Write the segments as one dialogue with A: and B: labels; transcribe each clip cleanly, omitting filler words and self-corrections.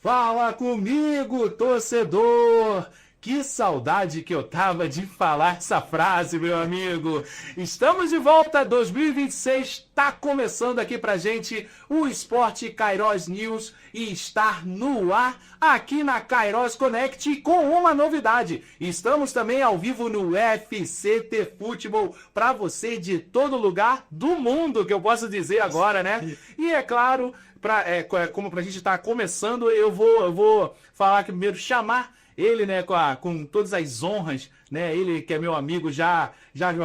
A: Fala comigo, torcedor! Que saudade que eu tava de falar essa frase, meu amigo! Estamos de volta, 2026, tá começando aqui pra gente o Esporte Kairos News e estar no ar aqui na Kairos Connect com uma novidade. Estamos também ao vivo no FCT Futebol pra você de todo lugar do mundo, que eu posso dizer agora, né? E é claro, como pra gente estar começando, eu vou falar que primeiro chamar ele, né, com todas as honras, né, ele que é meu amigo já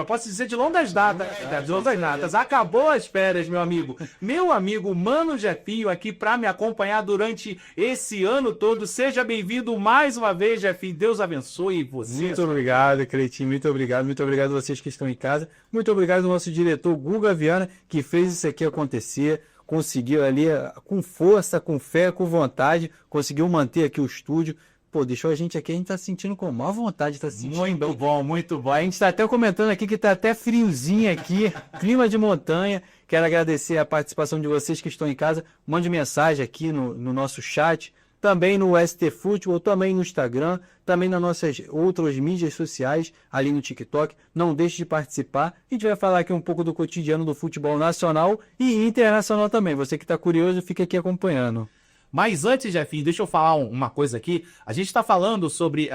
A: posso dizer de longas datas, acabou as férias, meu amigo Mano Jefinho aqui para me acompanhar durante esse ano todo. Seja bem-vindo mais uma vez, Jefinho, Deus abençoe você.
B: Muito obrigado, Cleitinho, muito obrigado a vocês que estão em casa, muito obrigado ao nosso diretor Guga Viana, que fez isso aqui acontecer. Conseguiu ali com força, com fé, com vontade, conseguiu manter aqui o estúdio. Pô, deixou a gente aqui, a gente tá sentindo com maior vontade, tá sentindo.
A: Muito bom, muito bom.
B: A gente tá até comentando aqui que tá até friozinho aqui, clima de montanha. Quero agradecer a participação de vocês que estão em casa. Mande mensagem aqui no nosso chat, também no ST Futebol, também no Instagram, também nas nossas outras mídias sociais, ali no TikTok. Não deixe de participar. A gente vai falar aqui um pouco do cotidiano do futebol nacional e internacional também. Você que está curioso, fica aqui acompanhando.
A: Mas antes, Jefinho, deixa eu falar uma coisa aqui. A gente está falando sobre...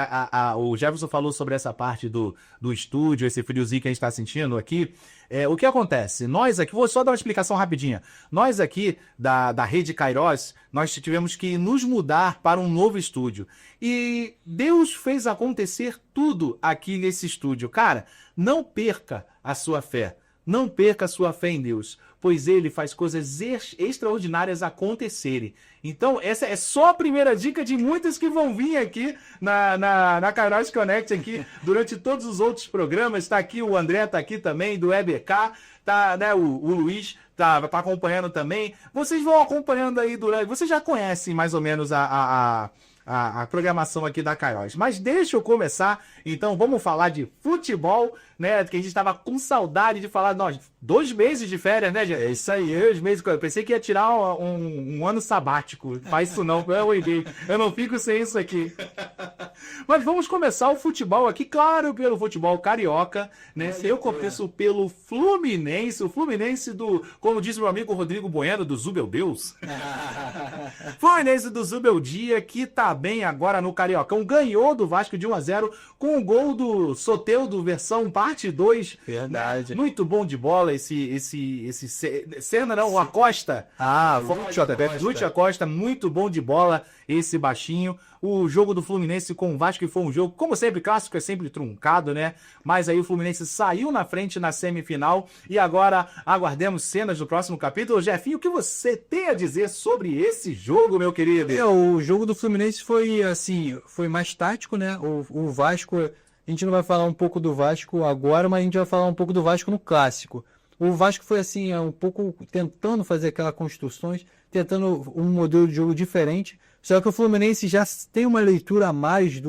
A: o Jefferson falou sobre essa parte do estúdio, esse friozinho que a gente está sentindo aqui. O que acontece? Nós aqui... Vou só dar uma explicação rapidinha. Nós aqui, da Rede Kairos, nós tivemos que nos mudar para um novo estúdio. E Deus fez acontecer tudo aqui nesse estúdio. Cara, não perca a sua fé. Não perca a sua fé em Deus, pois Ele faz coisas extraordinárias acontecerem. Então, essa é só a primeira dica de muitas que vão vir aqui na Kairos Connect aqui durante todos os outros programas. Está aqui o André, está aqui também, do EBK, tá, né, o Luiz tá acompanhando também. Vocês vão acompanhando aí durante... Vocês já conhecem mais ou menos a programação aqui da Kairos. Mas deixa eu começar, então vamos falar de futebol, né, que a gente estava com saudade de falar, nós, 2 meses de férias, né, gente? É isso aí, 2 meses, eu pensei que ia tirar um ano sabático, faz isso não, eu não fico sem isso aqui. Mas vamos começar o futebol aqui, claro, pelo futebol carioca, né, eu começo pelo Fluminense, o Fluminense como diz meu amigo Rodrigo Bueno, do Zubeldeus. Fluminense do Zubeldia, que tá bem agora no Cariocão, ganhou do Vasco de 1-0 com o gol do Soteldo versão parte 2.
B: Verdade.
A: Muito bom de bola Serna não, o Acosta. Lúcio Acosta, muito bom de bola esse baixinho. O jogo do Fluminense com o Vasco foi um jogo, como sempre, clássico é sempre truncado, né? Mas aí o Fluminense saiu na frente na semifinal e agora aguardemos cenas do próximo capítulo. Jefinho, o que você tem a dizer sobre esse jogo, meu querido?
B: O jogo do Fluminense foi assim, foi mais tático, né? O Vasco, a gente não vai falar um pouco do Vasco agora, mas a gente vai falar um pouco do Vasco no clássico. O Vasco foi assim, um pouco tentando fazer aquelas construções, tentando um modelo de jogo diferente. Só que o Fluminense já tem uma leitura a mais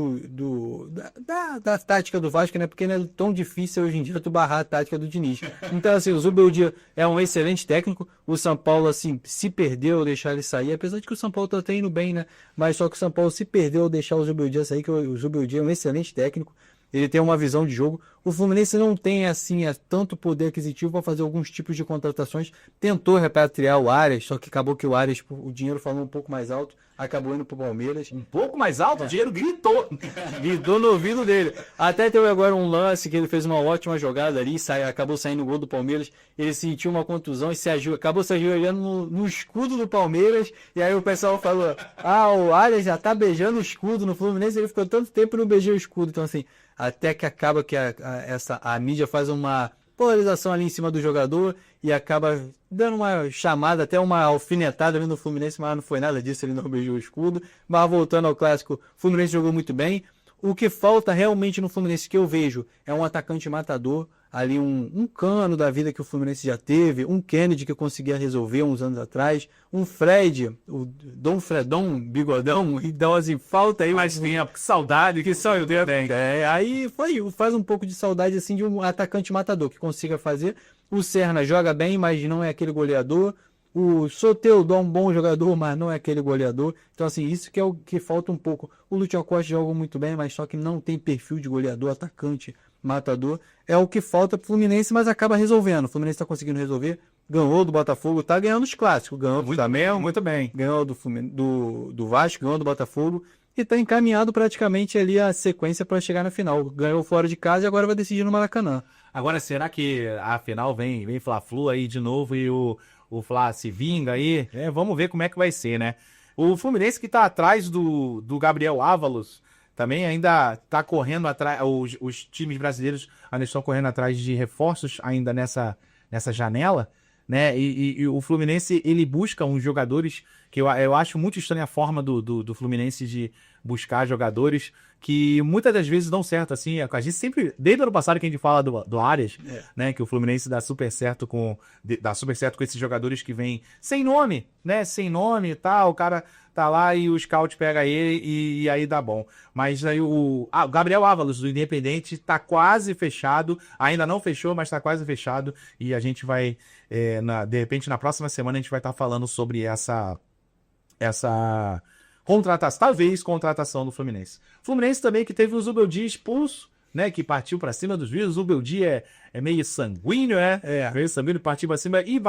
B: da tática do Vasco, né? Porque não é tão difícil hoje em dia tu barrar a tática do Diniz. Então, assim, o Zubeldia é um excelente técnico. O São Paulo, assim, se perdeu ao deixar ele sair, apesar de que o São Paulo tá até indo bem, né? Mas só que o São Paulo se perdeu ao deixar o Zubeldia sair, que o Zubeldia é um excelente técnico. Ele tem uma visão de jogo. O Fluminense não tem, assim, tanto poder aquisitivo para fazer alguns tipos de contratações. Tentou repatriar o Arias, só que acabou que o Arias, o dinheiro falou um pouco mais alto, acabou indo pro Palmeiras.
A: Um pouco mais alto? O dinheiro gritou.
B: Gritou no ouvido dele. Até teve agora um lance que ele fez uma ótima jogada ali, acabou saindo o gol do Palmeiras. Ele sentiu uma contusão e acabou se ajoelhando no escudo do Palmeiras. E aí o pessoal falou, o Arias já tá beijando o escudo no Fluminense. Ele ficou tanto tempo e não beijou o escudo. Então, assim, até que acaba que a mídia faz uma polarização ali em cima do jogador e acaba dando uma chamada, até uma alfinetada ali no Fluminense, mas não foi nada disso, ele não beijou o escudo. Mas voltando ao clássico, o Fluminense jogou muito bem. O que falta realmente no Fluminense que eu vejo é um atacante matador, ali um Cano da vida que o Fluminense já teve, um Kennedy que conseguia resolver uns anos atrás, um Fred, o Dom Fredão, bigodão, então assim, falta aí
A: mais tempo, que saudade, que sonho dele tem.
B: Aí faz um pouco de saudade assim de um atacante matador que consiga fazer. O Serna joga bem, mas não é aquele goleador. O Soteldo é um bom jogador, mas não é aquele goleador. Então, assim, isso que é o que falta um pouco. O Lúcio Costa joga muito bem, mas só que não tem perfil de goleador, atacante, matador. É o que falta pro Fluminense, mas acaba resolvendo. O Fluminense tá conseguindo resolver. Ganhou do Botafogo, tá ganhando os clássicos. Ganhou do Flamengo,
A: Muito bem.
B: ganhou do Vasco, ganhou do Botafogo. E tá encaminhado praticamente ali a sequência para chegar na final. Ganhou fora de casa e agora vai decidir no Maracanã.
A: Agora, será que a final vem Fla-Flu aí de novo e o Fla se vinga aí? Vamos ver como é que vai ser, né? O Fluminense que tá atrás do Gabriel Ávalos também ainda tá correndo atrás, os times brasileiros ainda estão correndo atrás de reforços ainda nessa janela, né? E o Fluminense, ele busca uns jogadores que eu acho muito estranha a forma do Fluminense de buscar jogadores que muitas das vezes dão certo, assim. A gente sempre, desde o ano passado que a gente fala do Arias, né, que o Fluminense dá super certo com esses jogadores que vêm sem nome, né, sem nome e tal, o cara tá lá e o scout pega ele e aí dá bom. Mas aí o Gabriel Ávalos, do Independente, tá quase fechado, ainda não fechou, mas tá quase fechado, e a gente vai, de repente, na próxima semana a gente vai estar falando sobre essa contratação, talvez contratação do Fluminense. Fluminense também que teve o Zubeldia expulso, né, que partiu pra cima dos juízes. O Zubeldia é meio sanguíneo, né? Meio sanguíneo, partiu pra cima e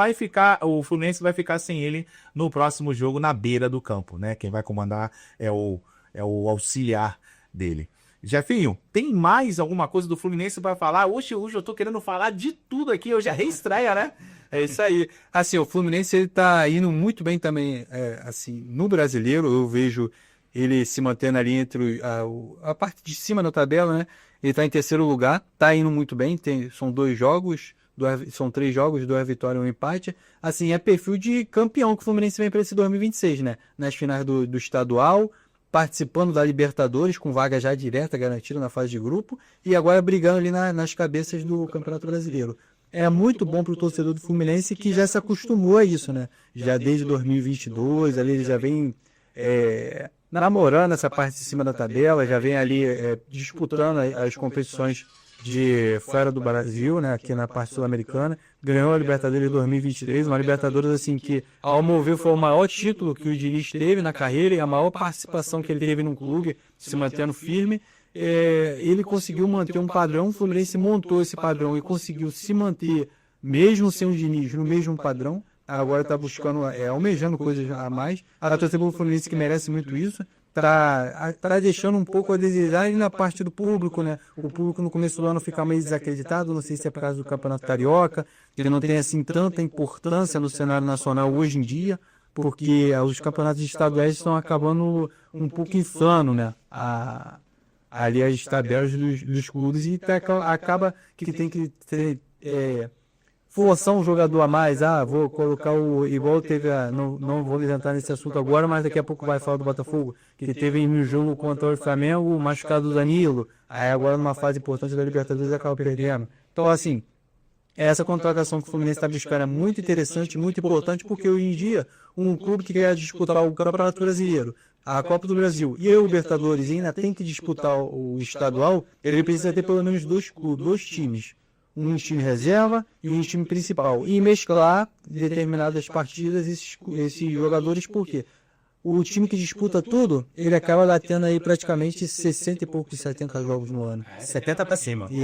A: o Fluminense vai ficar sem ele no próximo jogo na beira do campo, né? Quem vai comandar é o auxiliar dele. Jefinho, tem mais alguma coisa do Fluminense para falar? Hoje eu tô querendo falar de tudo aqui, hoje é reestreia, né?
B: É isso aí. Assim, o Fluminense ele tá indo muito bem também, assim, no Brasileiro. Eu vejo ele se mantendo ali entre a parte de cima da tabela, né? Ele tá em terceiro lugar, tá indo muito bem. São 2 jogos, são 3 jogos, 2 vitórias e 1 empate. Assim, é perfil de campeão que o Fluminense vem para esse 2026, né? Nas finais do estadual, participando da Libertadores, com vaga já direta garantida na fase de grupo, e agora brigando ali nas cabeças do Campeonato Brasileiro. É muito bom para o torcedor do Fluminense que já se acostumou a isso, né? Já desde 2022, ali ele já vem namorando essa parte de cima da tabela, já vem ali disputando as competições de fora do Brasil, né? Aqui na parte sul-americana. Ganhou a Libertadores de 2023, uma Libertadores assim que, ao meu ver, foi o maior título que o Diniz teve na carreira e a maior participação que ele teve no clube, se mantendo firme. Ele conseguiu manter um padrão, o Fluminense montou esse padrão e conseguiu se manter, mesmo sem o Diniz, no mesmo padrão. Agora está buscando, almejando coisas a mais. A torcida do Fluminense que merece muito isso. Tá deixando um pouco a desejar e na parte do público, né? O público no começo do ano fica meio desacreditado, não sei se é por causa do Campeonato Carioca, ele não tem assim tanta importância no cenário nacional hoje em dia, porque os campeonatos estaduais estão acabando um pouco inflando, né? Ali as tabelas dos clubes e acaba que tem que ter, forçar um jogador a mais. Vou colocar igual teve não vou entrar nesse assunto agora, mas daqui a pouco vai falar do Botafogo, que teve no jogo contra o Flamengo o machucado do Danilo, aí agora numa fase importante da Libertadores acaba perdendo. Então assim, essa contratação que o Fluminense está buscando é muito interessante, muito importante, porque hoje em dia um clube que quer disputar o Campeonato Brasileiro, a Copa do Brasil e o Libertadores ainda tem que disputar o estadual, ele precisa ter pelo menos 2 times. Um time reserva e um time principal. E mesclar em determinadas partidas esses jogadores, porque o time que disputa tudo, ele acaba tendo aí praticamente 60 e poucos, 70 jogos no ano.
A: 70 para cima.
B: E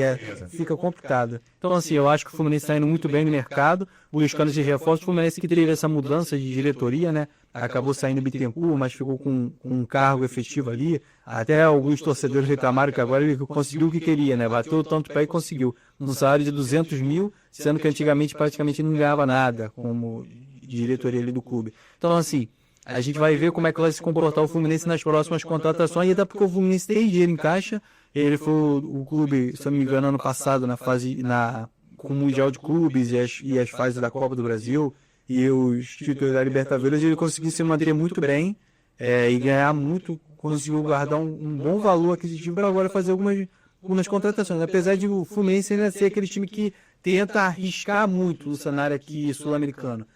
B: fica complicado. Então, assim, eu acho que o Fluminense está indo muito bem no mercado, buscando esses reforços. O Fluminense que teve essa mudança de diretoria, né? Acabou saindo Bittencourt, mas ficou com um cargo efetivo ali. Até alguns torcedores reclamaram que agora ele conseguiu o que queria, né? Bateu tanto pé e conseguiu. Um salário de 200 mil, sendo que antigamente praticamente não ganhava nada como diretoria ali do clube. Então, assim, a gente vai ver como é que vai se comportar o Fluminense nas próximas contratações, e até porque o Fluminense tem dinheiro em caixa. Ele foi o clube, se eu não me engano, ano passado, com o Mundial de Clubes e as fases da Copa do Brasil e os títulos da Libertadores, ele conseguiu se manter muito bem e ganhar muito, conseguiu guardar um bom valor aquisitivo para agora fazer algumas contratações. Apesar de o Fluminense ainda ser aquele time que tenta arriscar muito no cenário aqui sul-americano.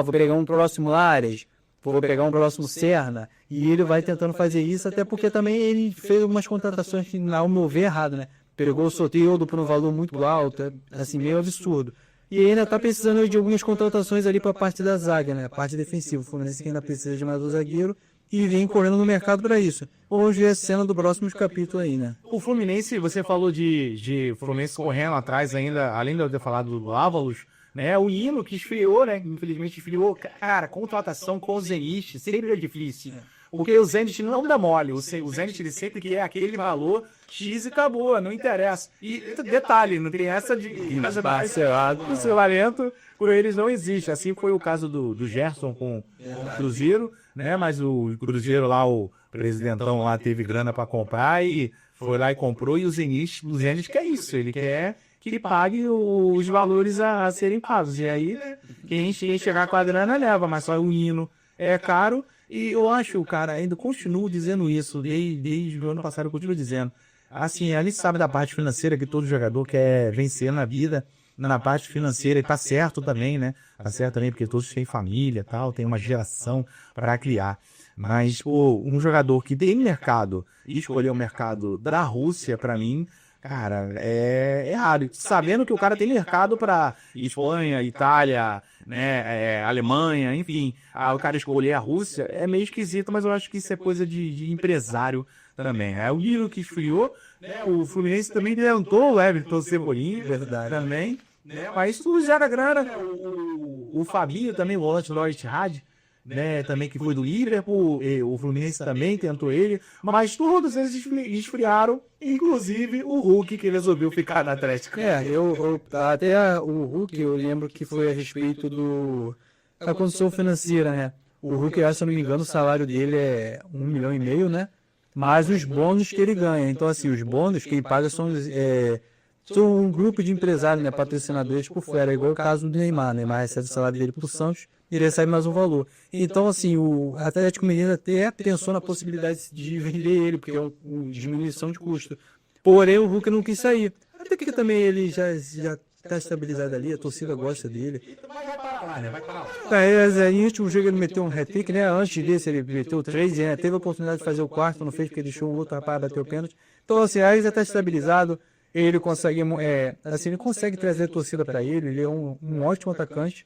B: Vou pegar um próximo Arias, vou pegar um próximo Serna, e ele vai tentando fazer isso, até porque também ele fez algumas contratações que, ao meu ver, errado, né? Pegou o Soteldo por um valor muito alto, assim, meio absurdo. E ainda tá precisando de algumas contratações ali para a parte da zaga, né? A parte defensiva. O Fluminense que ainda precisa de mais um zagueiro e vem correndo no mercado para isso. Hoje é a cena do próximo capítulo aí, né?
A: O Fluminense, você falou de Fluminense correndo atrás ainda, além de eu ter falado do Ávalos, né? O Hino que esfriou, né? Infelizmente esfriou. Cara, contratação com o Zenit sempre é difícil. Porque o Zenit não dá mole. O Zenit ele sempre quer aquele valor X e acabou, não interessa. E detalhe, não tem essa de
B: Parcelado.
A: o celamento por eles não existe. Assim foi o caso do Gerson com o Cruzeiro, né? Mas o Cruzeiro lá, o presidentão lá teve grana para comprar e foi lá e comprou. E o Zenit quer isso, ele quer que ele pague os valores a serem pagos. E aí, né, quem chegar com a grana leva, mas só o hino é caro. E eu acho, cara, ainda continuo dizendo isso, desde o ano passado eu continuo dizendo. Assim, a gente sabe da parte financeira que todo jogador quer vencer na vida, na parte financeira, e tá certo também, né? Tá certo também, porque todos têm família e tal, tem uma geração para criar. Mas, pô, um jogador que tem mercado e escolher o mercado da Rússia, para mim, cara, é raro. Sabendo que o cara tem mercado para Espanha, Itália, né, Alemanha, enfim. O cara escolher a Rússia é meio esquisito, mas eu acho que isso é coisa de empresário também. É o Nilo que esfriou, né? O Fluminense também tentou o Everton Cebolinha, verdade, também. Né? Mas tudo gera grana. Né? O Fabinho também, o volante do Etihad, né, também que foi do Liverpool, o Fluminense também tentou ele, mas todos eles esfriaram, inclusive o Hulk, que resolveu ficar na Atlético.
B: Até o Hulk, eu lembro que foi a respeito da condição financeira, né? O Hulk, se eu não me engano, o salário dele é 1,5 milhão, né? Mais os bônus que ele ganha. Então, assim, os bônus quem paga são um grupo de empresários, né, patrocinadores por fora, igual o caso do Neymar. O Neymar recebe o salário dele por Santos, ele recebe mais um valor. Então, assim, o Atlético Mineiro até pensou na possibilidade de vender ele, porque é uma diminuição de custo. Porém, o Hulk não quis sair. Até que também ele já está estabilizado ali, a torcida gosta dele.
A: Vai parar lá, né? Vai parar lá.
B: No último jogo ele meteu um hat-trick, né? Antes desse ele meteu 3, né? Teve a oportunidade de fazer o quarto, não fez porque deixou um outro rapaz bater o pênalti. Então, assim, aí já está estabilizado. Ele consegue, ele consegue trazer a torcida para ele é um ótimo atacante.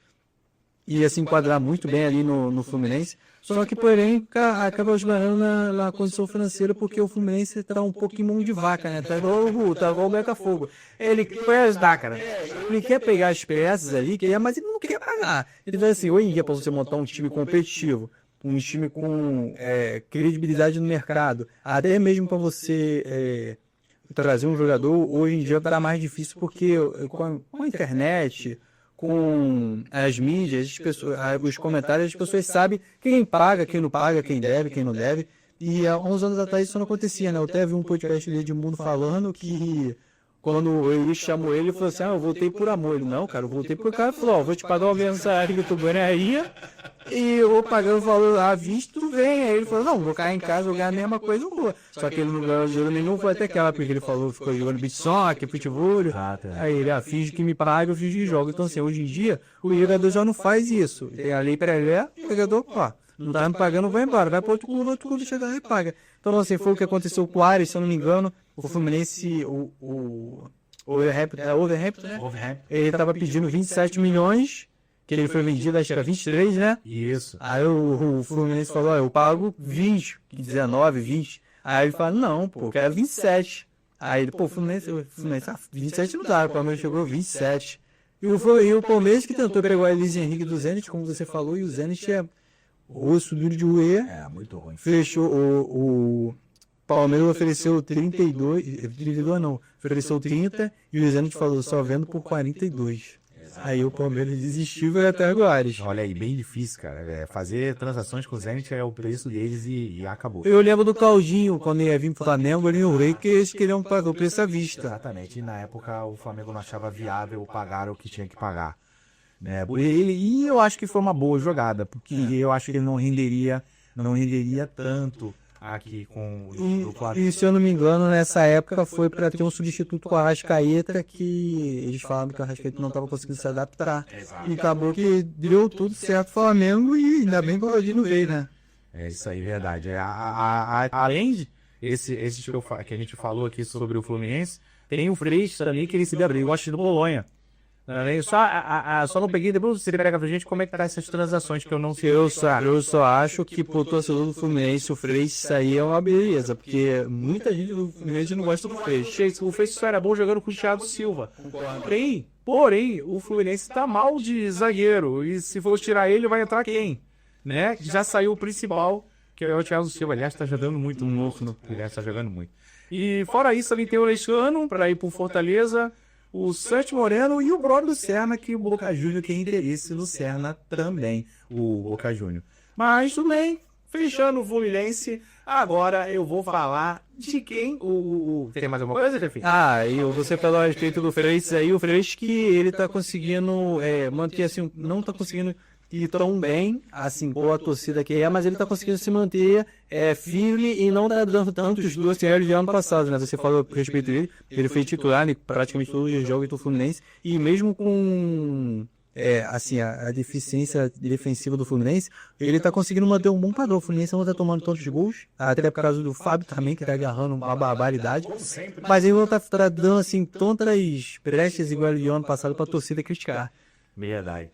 B: Ia se enquadrar muito bem ali no Fluminense. Só que, porém, acaba esbarrando na condição financeira, porque o Fluminense está um pouco em mão de vaca, né? Tá igual o Botafogo. Ele quer ajudar, cara. Ele quer pegar as peças ali, mas ele não quer pagar. Ele vai assim, hoje em dia, para você montar um time competitivo, um time com credibilidade no mercado, até mesmo para você trazer um jogador, hoje em dia está mais difícil, porque com a internet, com as mídias, as pessoas, os comentários, as pessoas sabem quem paga, quem não paga, quem deve, quem não deve. E há uns anos atrás isso não acontecia, né? Eu até vi um podcast de Edmundo falando que quando eu chamou ele, falou assim, eu voltei por amor. Ele, não, cara, eu voltei por cara. Ele falou, vou te pagar uma mensagem que eu tô ganhando e eu vou pagando o valor à vista, tu vem. Aí ele falou, não, vou cair em casa, vou ganhar a mesma coisa, eu vou. Só que ele não ganhou dinheiro nenhum, foi até aquela, porque ele falou, ficou jogando beat soccer, futebol. Aí ele, finge que me paga, eu finge que joga. Então, assim, hoje em dia, o jogador já não faz isso. Tem a lei para ele, o jogador, não tá me pagando, vai embora. Vai para outro clube chegar e paga. Então, assim, foi o que aconteceu com o Ares, se eu não me engano. O Fluminense, o Overhampton, né? Ele tava pedindo 27 milhões, que ele foi vendido, acho que era 23, né?
A: Isso.
B: Aí o Fluminense falou, eu pago 20, 19, 20. Aí ele falou, não, pô, eu quero 27. Aí ele, o Fluminense 27 não dá, o Palmeiras chegou 27. E o Palmeiras que tentou pegar o Luiz Henrique do Zenit, como você falou, e o Zenit é osso duro de roer.
A: Muito ruim.
B: Fechou o Palmeiras ofereceu 32 não, ofereceu 30 e o Zenit falou só vendo por 42. Aí o Palmeiras desistiu e vai até agora.
A: Olha aí, bem difícil, cara. Fazer transações com o Zenit é o preço deles e acabou.
B: Eu lembro do Claudinho, quando ia vir pro Flamengo, ele no Rei, que eles queriam pagar o preço à vista.
A: Exatamente, e na época o Flamengo não achava viável pagar o que tinha que pagar. Né? E eu acho que foi uma boa jogada, porque eu acho que ele não renderia tanto aqui com o Flamengo.
B: E se eu não me engano, nessa época foi para ter um substituto com a Arrascaeta, que eles falaram que o Arrascaeta não estava conseguindo se adaptar.
A: Exato.
B: E acabou que deu tudo certo o Flamengo e ainda bem que o Claudinho veio, né?
A: É isso aí, verdade. Além de esses que a gente falou aqui sobre o Fluminense, tem o Freixo também, que ele se abriu. Eu gosto do Bolonha Só não peguei, depois você pega pra gente como é que tá essas transações que eu não sei.
B: Eu só acho que pro torcedor do Fluminense o Freixo sair é uma beleza, porque muita gente do Fluminense não gosta do Freixo.
A: O Freixo só era bom jogando com o Thiago Silva. Porém, o Fluminense tá mal de zagueiro. E se for tirar ele, vai entrar quem? Né? Já saiu o principal, que é o Thiago Silva. Aliás, tá jogando muito louco. Aliás, tá jogando muito. E fora isso, ali tem o Alexandre pra ir pro Fortaleza, o Santos Moreno e o Bruno Lucerna, que o Boca Júnior tem interesse no Lucerna também, o Boca Júnior. Mas tudo bem, fechando o Fluminense, agora eu vou falar de quem? Tem mais alguma coisa, Jefinho?
B: E você falou a respeito do Freixo aí, o Freixo que ele tá conseguindo manter assim, não tá conseguindo ir tão bem, assim, boa a torcida que mas ele tá conseguindo se manter firme e não tá dando tantos dois de ano passado, né? Você falou a respeito dele, ele foi titular em praticamente todos os jogos do Fluminense, e mesmo com a deficiência defensiva do Fluminense, ele tá conseguindo manter um bom padrão. O Fluminense não tá tomando tantos gols, até por causa do Fábio também, que tá agarrando uma barbaridade, mas ele não tá dando assim tantas brechas igual o ano passado pra torcida criticar.
A: Verdade.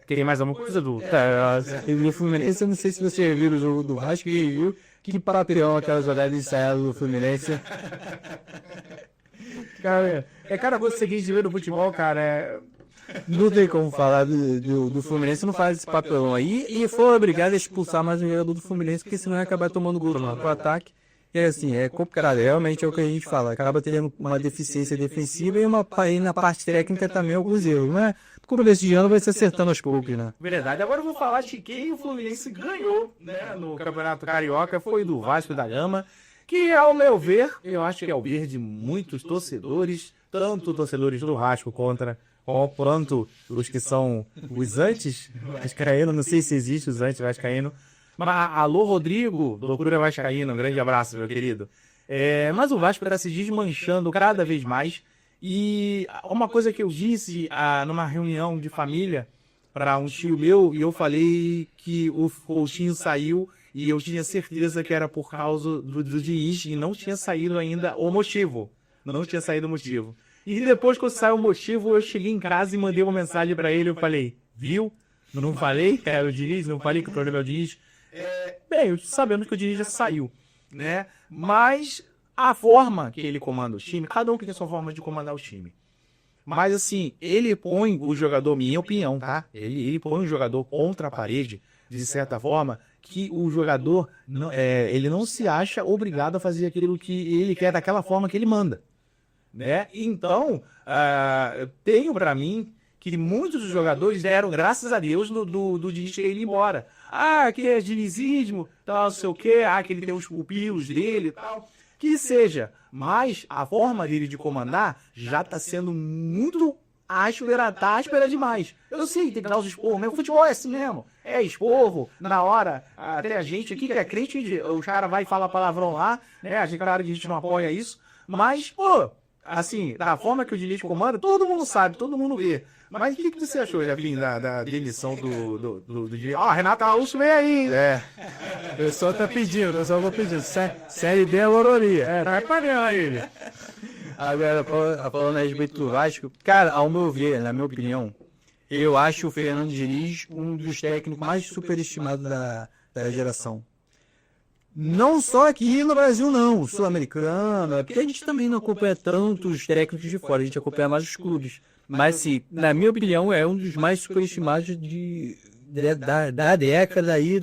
A: Tem mais alguma coisa do
B: No Fluminense, eu não sei se você viu o jogo do Vasco e viu que papião aquela jogada ensaiada do Fluminense.
A: Cara, cada coisa seguinte de ver no futebol, cara.
B: Não tem como falar do Fluminense, não faz esse papelão aí. E foi obrigado a expulsar mais um jogador do Fluminense, porque senão ia acabar tomando gol no ataque. E assim, é complicado, realmente é o que a gente fala. Acaba tendo uma deficiência defensiva e na parte técnica também alguns erros, né? O começo de ano vai se acertando aos poucos, né?
A: Verdade. Agora eu vou falar de quem o Fluminense ganhou, né, no Campeonato Carioca. Foi do Vasco da Gama, que, ao meu ver, eu acho que é o ver de muitos torcedores, tanto torcedores do Vasco quanto os que são os antes-vascaínos, não sei se existe os anti-vascaínos. Mas alô, Rodrigo, loucura vascaína, um grande abraço, meu querido. Mas o Vasco está se desmanchando cada vez mais. E uma coisa que eu disse numa reunião de família para um tio meu, e eu falei que o Coutinho saiu e eu tinha certeza que era por causa do Diniz e não tinha saído ainda o motivo. Não tinha saído o motivo. E depois que saiu o motivo, eu cheguei em casa e mandei uma mensagem para ele. Eu falei, viu? Não falei que era o Diniz, não falei que o problema é o Diniz. Bem, sabendo que o Diniz já saiu, né? Mas a forma que ele comanda o time, cada um tem a sua forma de comandar o time. Mas assim, ele põe o jogador, minha opinião, tá? Ele põe o jogador contra a parede, de certa forma, que o jogador ele não se acha obrigado a fazer aquilo que ele quer daquela forma que ele manda, né? Então, eu tenho pra mim que muitos dos jogadores deram graças a Deus do Diniz ir embora. Que é dinizismo, tal, não sei o quê, que ele tem os pupilos dele e tal. Que seja, mas a forma dele de comandar já tá sendo muito áspera, tá áspera demais. Eu sei, tem que dar os esporros, mas o futebol é assim mesmo. É esporro, na hora, até a gente aqui que é crente, o cara vai falar palavrão lá, né? A gente não apoia isso, mas, assim, da forma que o Diniz comanda, todo mundo sabe, todo mundo vê. Mas o que você achou, Javelin, da demissão do Diniz? Renato Augusto vem aí.
B: O pessoal tá pedindo, Série B é Lororia.
A: Tá pagando ele.
B: Agora, falando a respeito do Vasco, cara, ao meu ver, na minha opinião, eu acho o Fernando Diniz um dos técnicos mais superestimados da geração. Não só aqui no Brasil, não, sul-americano, porque a gente também não acompanha tantos técnicos de fora, a gente acompanha mais os clubes. Mas, assim, na minha opinião, é um dos mais superestimados da década aí,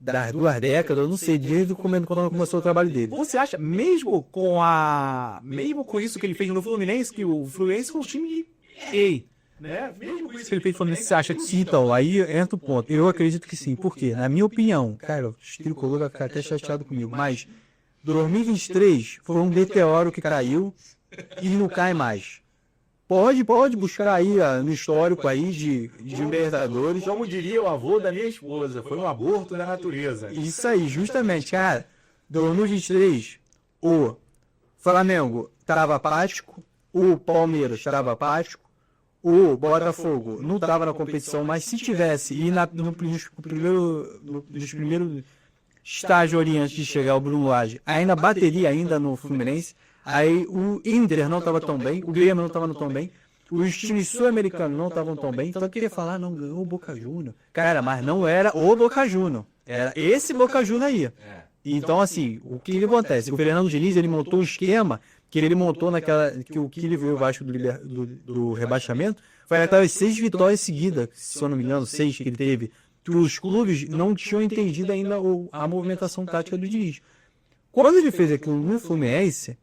B: das 2 décadas, eu não sei, desde quando começou o trabalho dele.
A: Você acha, mesmo com isso que ele fez no Fluminense, que o Fluminense foi um time né? Mesmo com isso que ele fez no Fluminense, você acha que...
B: Então, aí entra o ponto. Eu acredito que sim. Por quê? Na minha opinião, cara, o Tricolor vai ficar até chateado comigo, mas 2023 foi um meteoro que caiu e não cai mais. Pode buscar aí no histórico aí de Libertadores.
A: Como diria o avô da minha esposa, foi um aborto da natureza.
B: Isso aí, justamente, cara. 2023, o Flamengo estava apático, o Palmeiras estava apático, o Botafogo não estava na competição, mas se tivesse, e nos primeiros estágios ali antes de chegar o Bruno Lage, ainda bateria ainda no Fluminense. Aí o Inter não estava tão bem, o Grêmio não estava tão bem, os times sul-americanos não estavam tão bem, então eu queria falar, não, ganhou o Boca Juniors. Cara, mas não era o Boca Juniors, era esse Boca Juniors aí. Então, assim, o que acontece? O Fernando Diniz, ele montou um esquema que ele montou naquela, que o que ele viu o Vasco do rebaixamento, foi aquelas 6 vitórias seguidas, se eu não me engano, 6 que ele teve, que os clubes não tinham entendido ainda a movimentação tática do Diniz. Quando ele fez aquilo no Fluminense,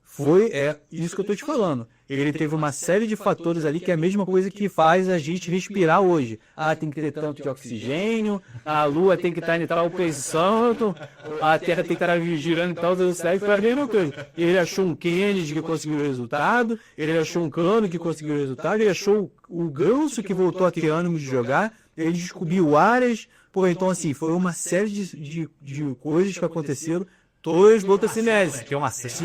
B: foi isso que eu tô te falando. Ele teve uma série de fatores ali que é a mesma coisa que faz a gente respirar hoje. Ah, tem que ter tanto de oxigênio, a lua tem que estar em tal posição, a terra tem que estar girando em tal velocidade, foi a mesma coisa. Ele achou um Kennedy que conseguiu o resultado, ele achou um Cano que conseguiu o resultado, ele achou o Ganso que voltou a ter ânimo de jogar, ele descobriu o Arias, então assim, foi uma série de coisas que aconteceram. Dois Botacinese, que é o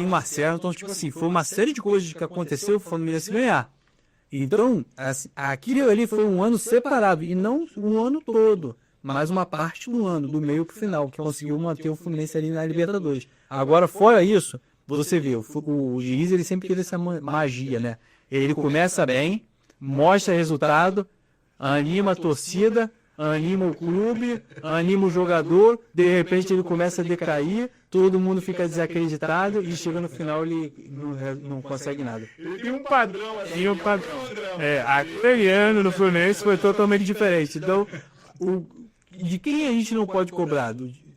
B: Marcelo, então, tipo assim, foi uma série de coisas que aconteceu para o Fluminense ganhar. Então, assim, aquilo ali foi um ano separado, e não um ano todo, mas uma parte do ano, do meio para o final, que conseguiu manter o Fluminense ali na Libertadores. Agora, fora isso, você vê, o Diniz, ele sempre teve essa magia, né? Ele começa bem, mostra resultado, anima a torcida, anima o clube, anima o jogador, de repente ele começa a decair, todo mundo fica desacreditado e chega no final ele não consegue nada.
A: E um padrão assim.
B: E um padrão. Aquele ano no Fluminense foi totalmente diferente. Então, de quem a gente não pode cobrar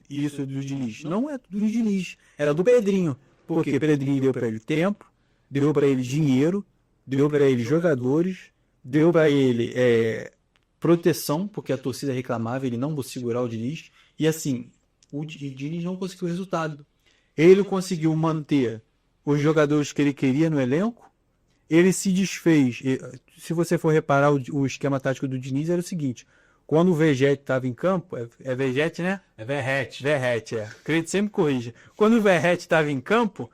B: isso do Diniz? Não é do Diniz, era do Pedrinho. Porque o Pedrinho deu para ele tempo, deu para ele dinheiro, deu para ele jogadores, deu para ele proteção, porque a torcida reclamava, ele não conseguiu segurar o Diniz, e assim, o Diniz não conseguiu o resultado. Ele conseguiu manter os jogadores que ele queria no elenco, ele se desfez. Se você for reparar, o esquema tático do Diniz era o seguinte: quando o Verratti estava em campo, é Verratti, né?
A: É Verratti.
B: Verratti, Acredito, sempre corrige. Quando o Verratti estava em campo,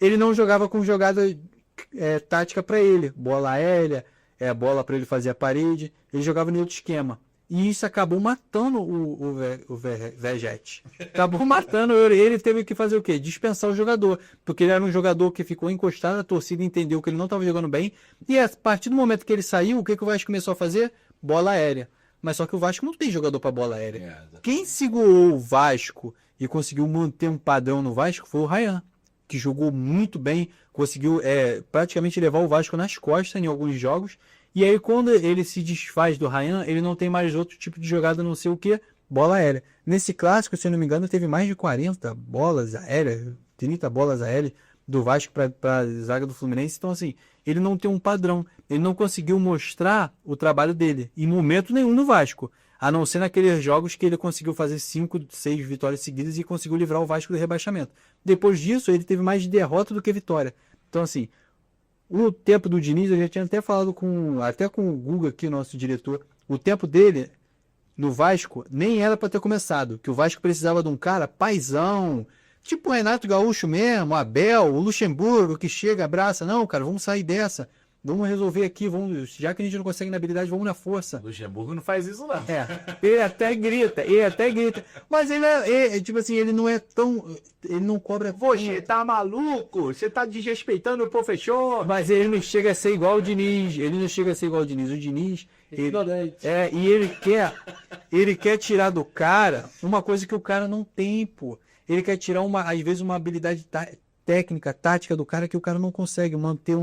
B: ele não jogava com jogada tática para ele, bola aérea, bola para ele fazer a parede, ele jogava em outro esquema. E isso acabou matando o Verratti. Acabou matando ele teve que fazer o quê? Dispensar o jogador. Porque ele era um jogador que ficou encostado, a torcida entendeu que ele não estava jogando bem. E a partir do momento que ele saiu, o que o Vasco começou a fazer? Bola aérea. Mas só que o Vasco não tem jogador para bola aérea. Quem segurou o Vasco e conseguiu manter um padrão no Vasco foi o Ryan, que jogou muito bem, conseguiu praticamente levar o Vasco nas costas em alguns jogos. E aí, quando ele se desfaz do Ryan, ele não tem mais outro tipo de jogada, não sei o que, bola aérea. Nesse clássico, se eu não me engano, teve mais de 40 bolas aéreas, 30 bolas aéreas do Vasco para a zaga do Fluminense. Então, assim, ele não tem um padrão. Ele não conseguiu mostrar o trabalho dele em momento nenhum no Vasco. A não ser naqueles jogos que ele conseguiu fazer 5, 6 vitórias seguidas e conseguiu livrar o Vasco do rebaixamento. Depois disso, ele teve mais derrota do que vitória. Então, assim, o tempo do Diniz, eu já tinha até falado até com o Guga aqui, nosso diretor, o tempo dele no Vasco nem era para ter começado, que o Vasco precisava de um cara paizão, tipo o Renato Gaúcho mesmo, Abel, o Luxemburgo, que chega, abraça, não, cara, vamos sair dessa, vamos resolver aqui, já que a gente não consegue na habilidade, vamos na força.
A: Luxemburgo não faz isso, não.
B: Ele até grita, mas ele tipo assim, ele não é tão, ele não cobra...
A: Você tá maluco? Você tá desrespeitando o professor?
B: Mas ele não chega a ser igual o Diniz, o Diniz, e ele quer tirar do cara uma coisa que o cara não tem, pô. Ele quer tirar às vezes uma habilidade técnica, tática do cara que o cara não consegue manter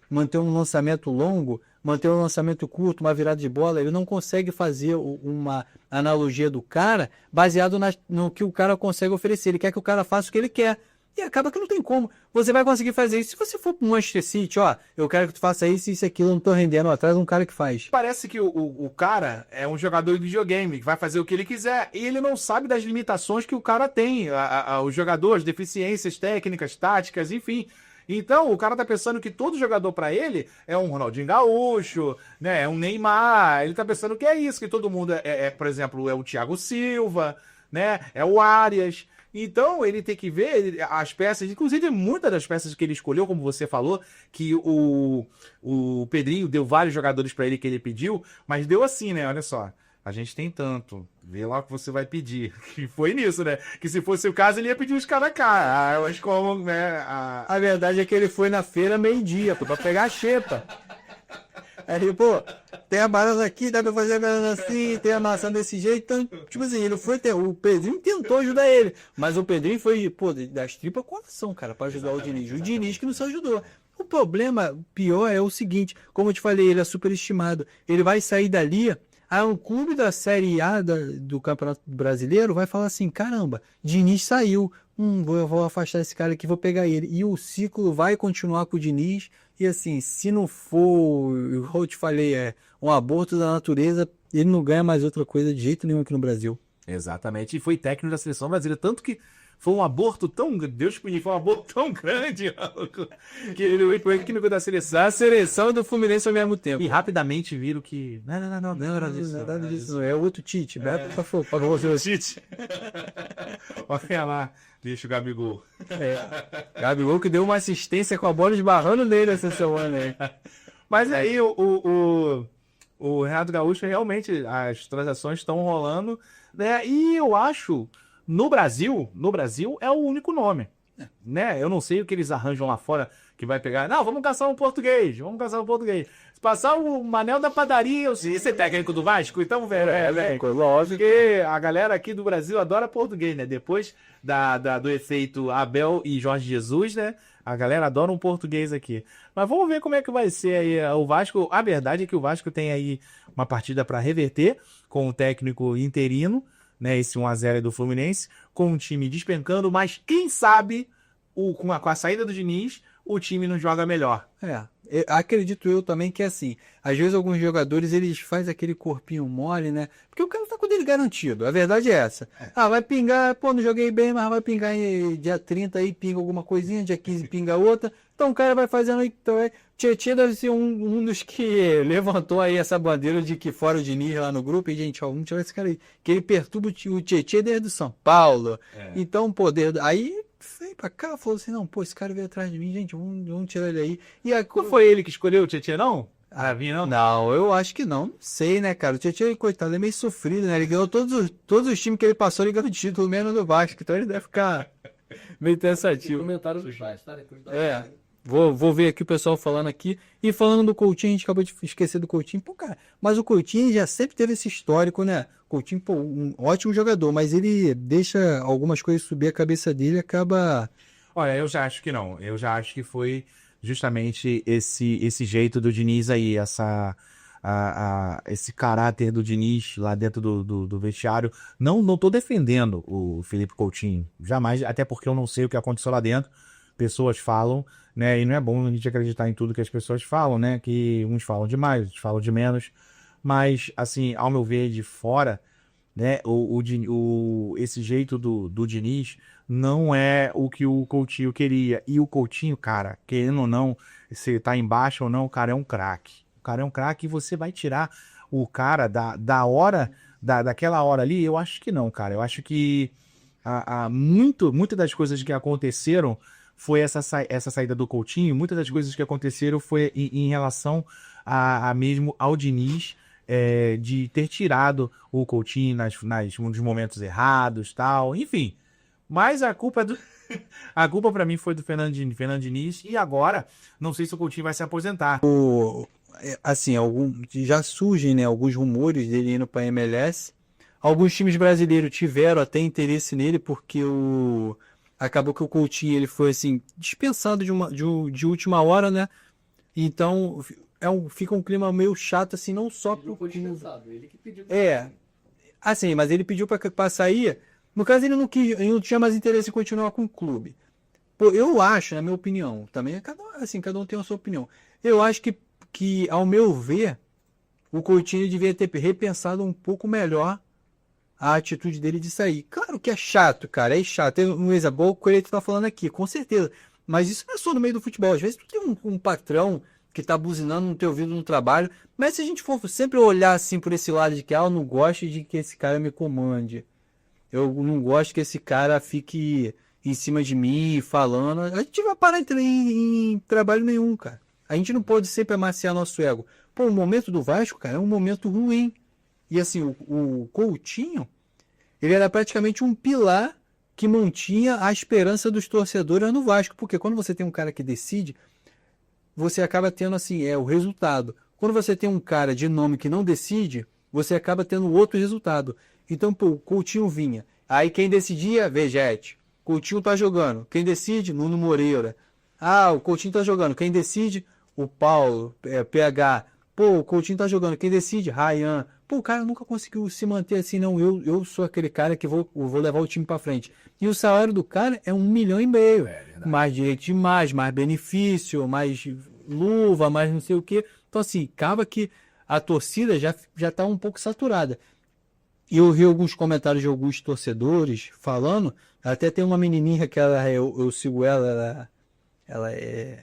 B: manter um lançamento longo, manter um lançamento curto, uma virada de bola. Ele não consegue fazer uma analogia do cara baseado no que o cara consegue oferecer. Ele quer que o cara faça o que ele quer. E acaba que não tem como. Você vai conseguir fazer isso se você for para um Manchester City, eu quero que tu faça isso, isso, aquilo, eu não tô rendendo atrás de um cara que faz.
A: Parece que o cara é um jogador de videogame, que vai fazer o que ele quiser, e ele não sabe das limitações que o cara tem, os jogadores, deficiências técnicas, táticas, enfim. Então, o cara tá pensando que todo jogador para ele é um Ronaldinho Gaúcho, né, é um Neymar, ele tá pensando que é isso, que todo mundo por exemplo, é o Thiago Silva, né, é o Arias. Então, ele tem que ver as peças, inclusive muitas das peças que ele escolheu, como você falou, que o Pedrinho deu vários jogadores para ele que ele pediu, mas deu assim, né? Olha só. a gente tem tanto, vê lá o que você vai pedir. Que foi nisso, né? Que se fosse o caso, ele ia pedir os caras cá. Ah, mas como, né?
B: A verdade é que ele foi na feira meio-dia, pô, pra pegar a xepa. Aí, pô, tem a banana aqui, dá pra fazer a banana assim, tem a maçã desse jeito. Então, tipo assim, ele foi o Pedrinho tentou ajudar ele, mas o Pedrinho foi, pô, das tripas coração, cara, pra ajudar o Diniz. O Diniz que não se ajudou. O problema pior é o seguinte, como eu te falei, ele é superestimado. Ele vai sair dali, aí um clube da Série A do Campeonato Brasileiro vai falar assim, caramba, Diniz saiu, vou afastar esse cara aqui, vou pegar ele. E o ciclo vai continuar com o Diniz. E assim, se não for, eu te falei, um aborto da natureza, ele não ganha mais outra coisa de jeito nenhum aqui no Brasil.
A: Exatamente, e foi técnico da seleção brasileira, tanto que foi um aborto tão, Deus me foi um aborto tão grande, que ele foi técnico da seleção.
B: Da seleção e do Fluminense ao mesmo tempo.
A: E rapidamente viram que, não era disso.
B: Nada disso, não. É outro Tite, pra você.
A: Tite. Olha lá, deixa o Gabigol.
B: Gabigol que deu uma assistência com a bola esbarrando nele essa semana aí.
A: Mas aí o Renato Gaúcho, realmente, as transações estão rolando, né? E eu acho, no Brasil é o único nome, né? Eu não sei o que eles arranjam lá fora, que vai pegar, não, vamos caçar um português. Se passar o Manel da padaria, esse é técnico do Vasco, então, velho, lógico que a galera aqui do Brasil adora português, né? Depois do efeito Abel e Jorge Jesus, né? A galera adora um português aqui. Mas vamos ver como é que vai ser aí o Vasco. A verdade é que o Vasco tem aí uma partida para reverter com o técnico interino, né? Esse 1-0 do Fluminense, com o time despencando, mas quem sabe com a saída do Diniz, o time não joga melhor.
B: Acredito eu também que é assim, às vezes alguns jogadores eles fazem aquele corpinho mole, né? Porque o cara tá com ele garantido, a verdade é essa. Vai pingar, pô, não joguei bem, mas vai pingar dia 30 aí, pinga alguma coisinha, dia 15 pinga outra. Então o cara vai fazendo aí. Então, Tietchan deve ser um dos que levantou aí essa bandeira de que fora o Diniz lá no grupo. E, gente, vamos tirar esse cara aí. Que ele perturba o Tietchan desde o São Paulo. Então, poder. Aí veio pra cá, falou assim: não, pô, esse cara veio atrás de mim, gente, vamos tirar ele aí. E
A: não foi ele que escolheu o Tietchan, não?
B: Não? Não, eu acho que não. Não sei, né, cara? O Tietchan, coitado, é meio sofrido, né? Ele ganhou todos os times que ele passou, ele ganhou título, menos do Vasco. Então ele deve ficar meio pensativo.
C: Comentário dos Vasco, tá?
B: Vou ver aqui o pessoal falando aqui. E falando do Coutinho, a gente acabou de esquecer do Coutinho. Pô, cara, mas o Coutinho já sempre teve esse histórico, né? Coutinho, pô, um ótimo jogador, mas ele deixa algumas coisas subir a cabeça dele e acaba...
A: Olha, eu já acho que não. Eu já acho que foi justamente esse jeito do Diniz aí, esse caráter do Diniz lá dentro do vestiário. Não tô defendendo o Felipe Coutinho, jamais, até porque eu não sei o que aconteceu lá dentro. Pessoas falam, né? E não é bom a gente acreditar em tudo que as pessoas falam, né? Que uns falam demais, outros falam de menos. Mas, assim, ao meu ver, de fora, né? Esse jeito do Diniz não é o que o Coutinho queria. E o Coutinho, cara, querendo ou não, se tá embaixo ou não, o cara é um craque. O cara é um craque e você vai tirar o cara da hora, daquela hora ali? Eu acho que não, cara. Eu acho que muitas das coisas que aconteceram foi essa saída do Coutinho. Muitas das coisas que aconteceram foi em relação mesmo ao Diniz, de ter tirado o Coutinho nos momentos errados, tal, enfim. Mas a culpa para mim foi do Fernando Diniz, e agora não sei se o Coutinho vai se aposentar.
B: Assim, já surgem, né, alguns rumores dele indo para a MLS. Alguns times brasileiros tiveram até interesse nele porque acabou que o Coutinho ele foi assim dispensado de última hora, né? Então fica um clima meio chato assim, não só pro
C: dispensado, ele que pediu.
B: Assim, mas ele pediu para sair. No caso ele não não tinha mais interesse em continuar com o clube. Pô, eu acho, na minha opinião, também cada um tem a sua opinião. Eu acho que ao meu ver, o Coutinho devia ter repensado um pouco melhor a atitude dele de sair. Claro que é chato, cara, é chato. Um exemplo, o Coelho tá falando aqui, com certeza. Mas isso não é só no meio do futebol. Às vezes tu tem um patrão que tá buzinando no teu ouvido no trabalho. Mas se a gente for sempre olhar assim por esse lado de que eu não gosto de que esse cara me comande. Eu não gosto que esse cara fique em cima de mim falando. A gente vai parar em trabalho nenhum, cara. A gente não pode sempre amaciar nosso ego. Pô, o momento do Vasco, cara, é um momento ruim. E assim, o Coutinho, ele era praticamente um pilar que mantinha a esperança dos torcedores no Vasco. Porque quando você tem um cara que decide, você acaba tendo assim, o resultado. Quando você tem um cara de nome que não decide, você acaba tendo outro resultado. Então, pô, o Coutinho vinha. Aí quem decidia, Vegete. Coutinho tá jogando. Quem decide, Nuno Moreira. Ah, o Coutinho tá jogando. Quem decide, o Paulo, PH. Pô, o Coutinho tá jogando. Quem decide, Ryan. Pô, o cara nunca conseguiu se manter assim, não. Eu sou aquele cara que vou levar o time pra frente. E o salário do cara é 1,5 milhão. Mais direito de mais benefício, mais luva, mais não sei o quê. Então, assim, acaba que a torcida já tá um pouco saturada. E eu vi alguns comentários de alguns torcedores falando, até tem uma menininha que eu sigo ela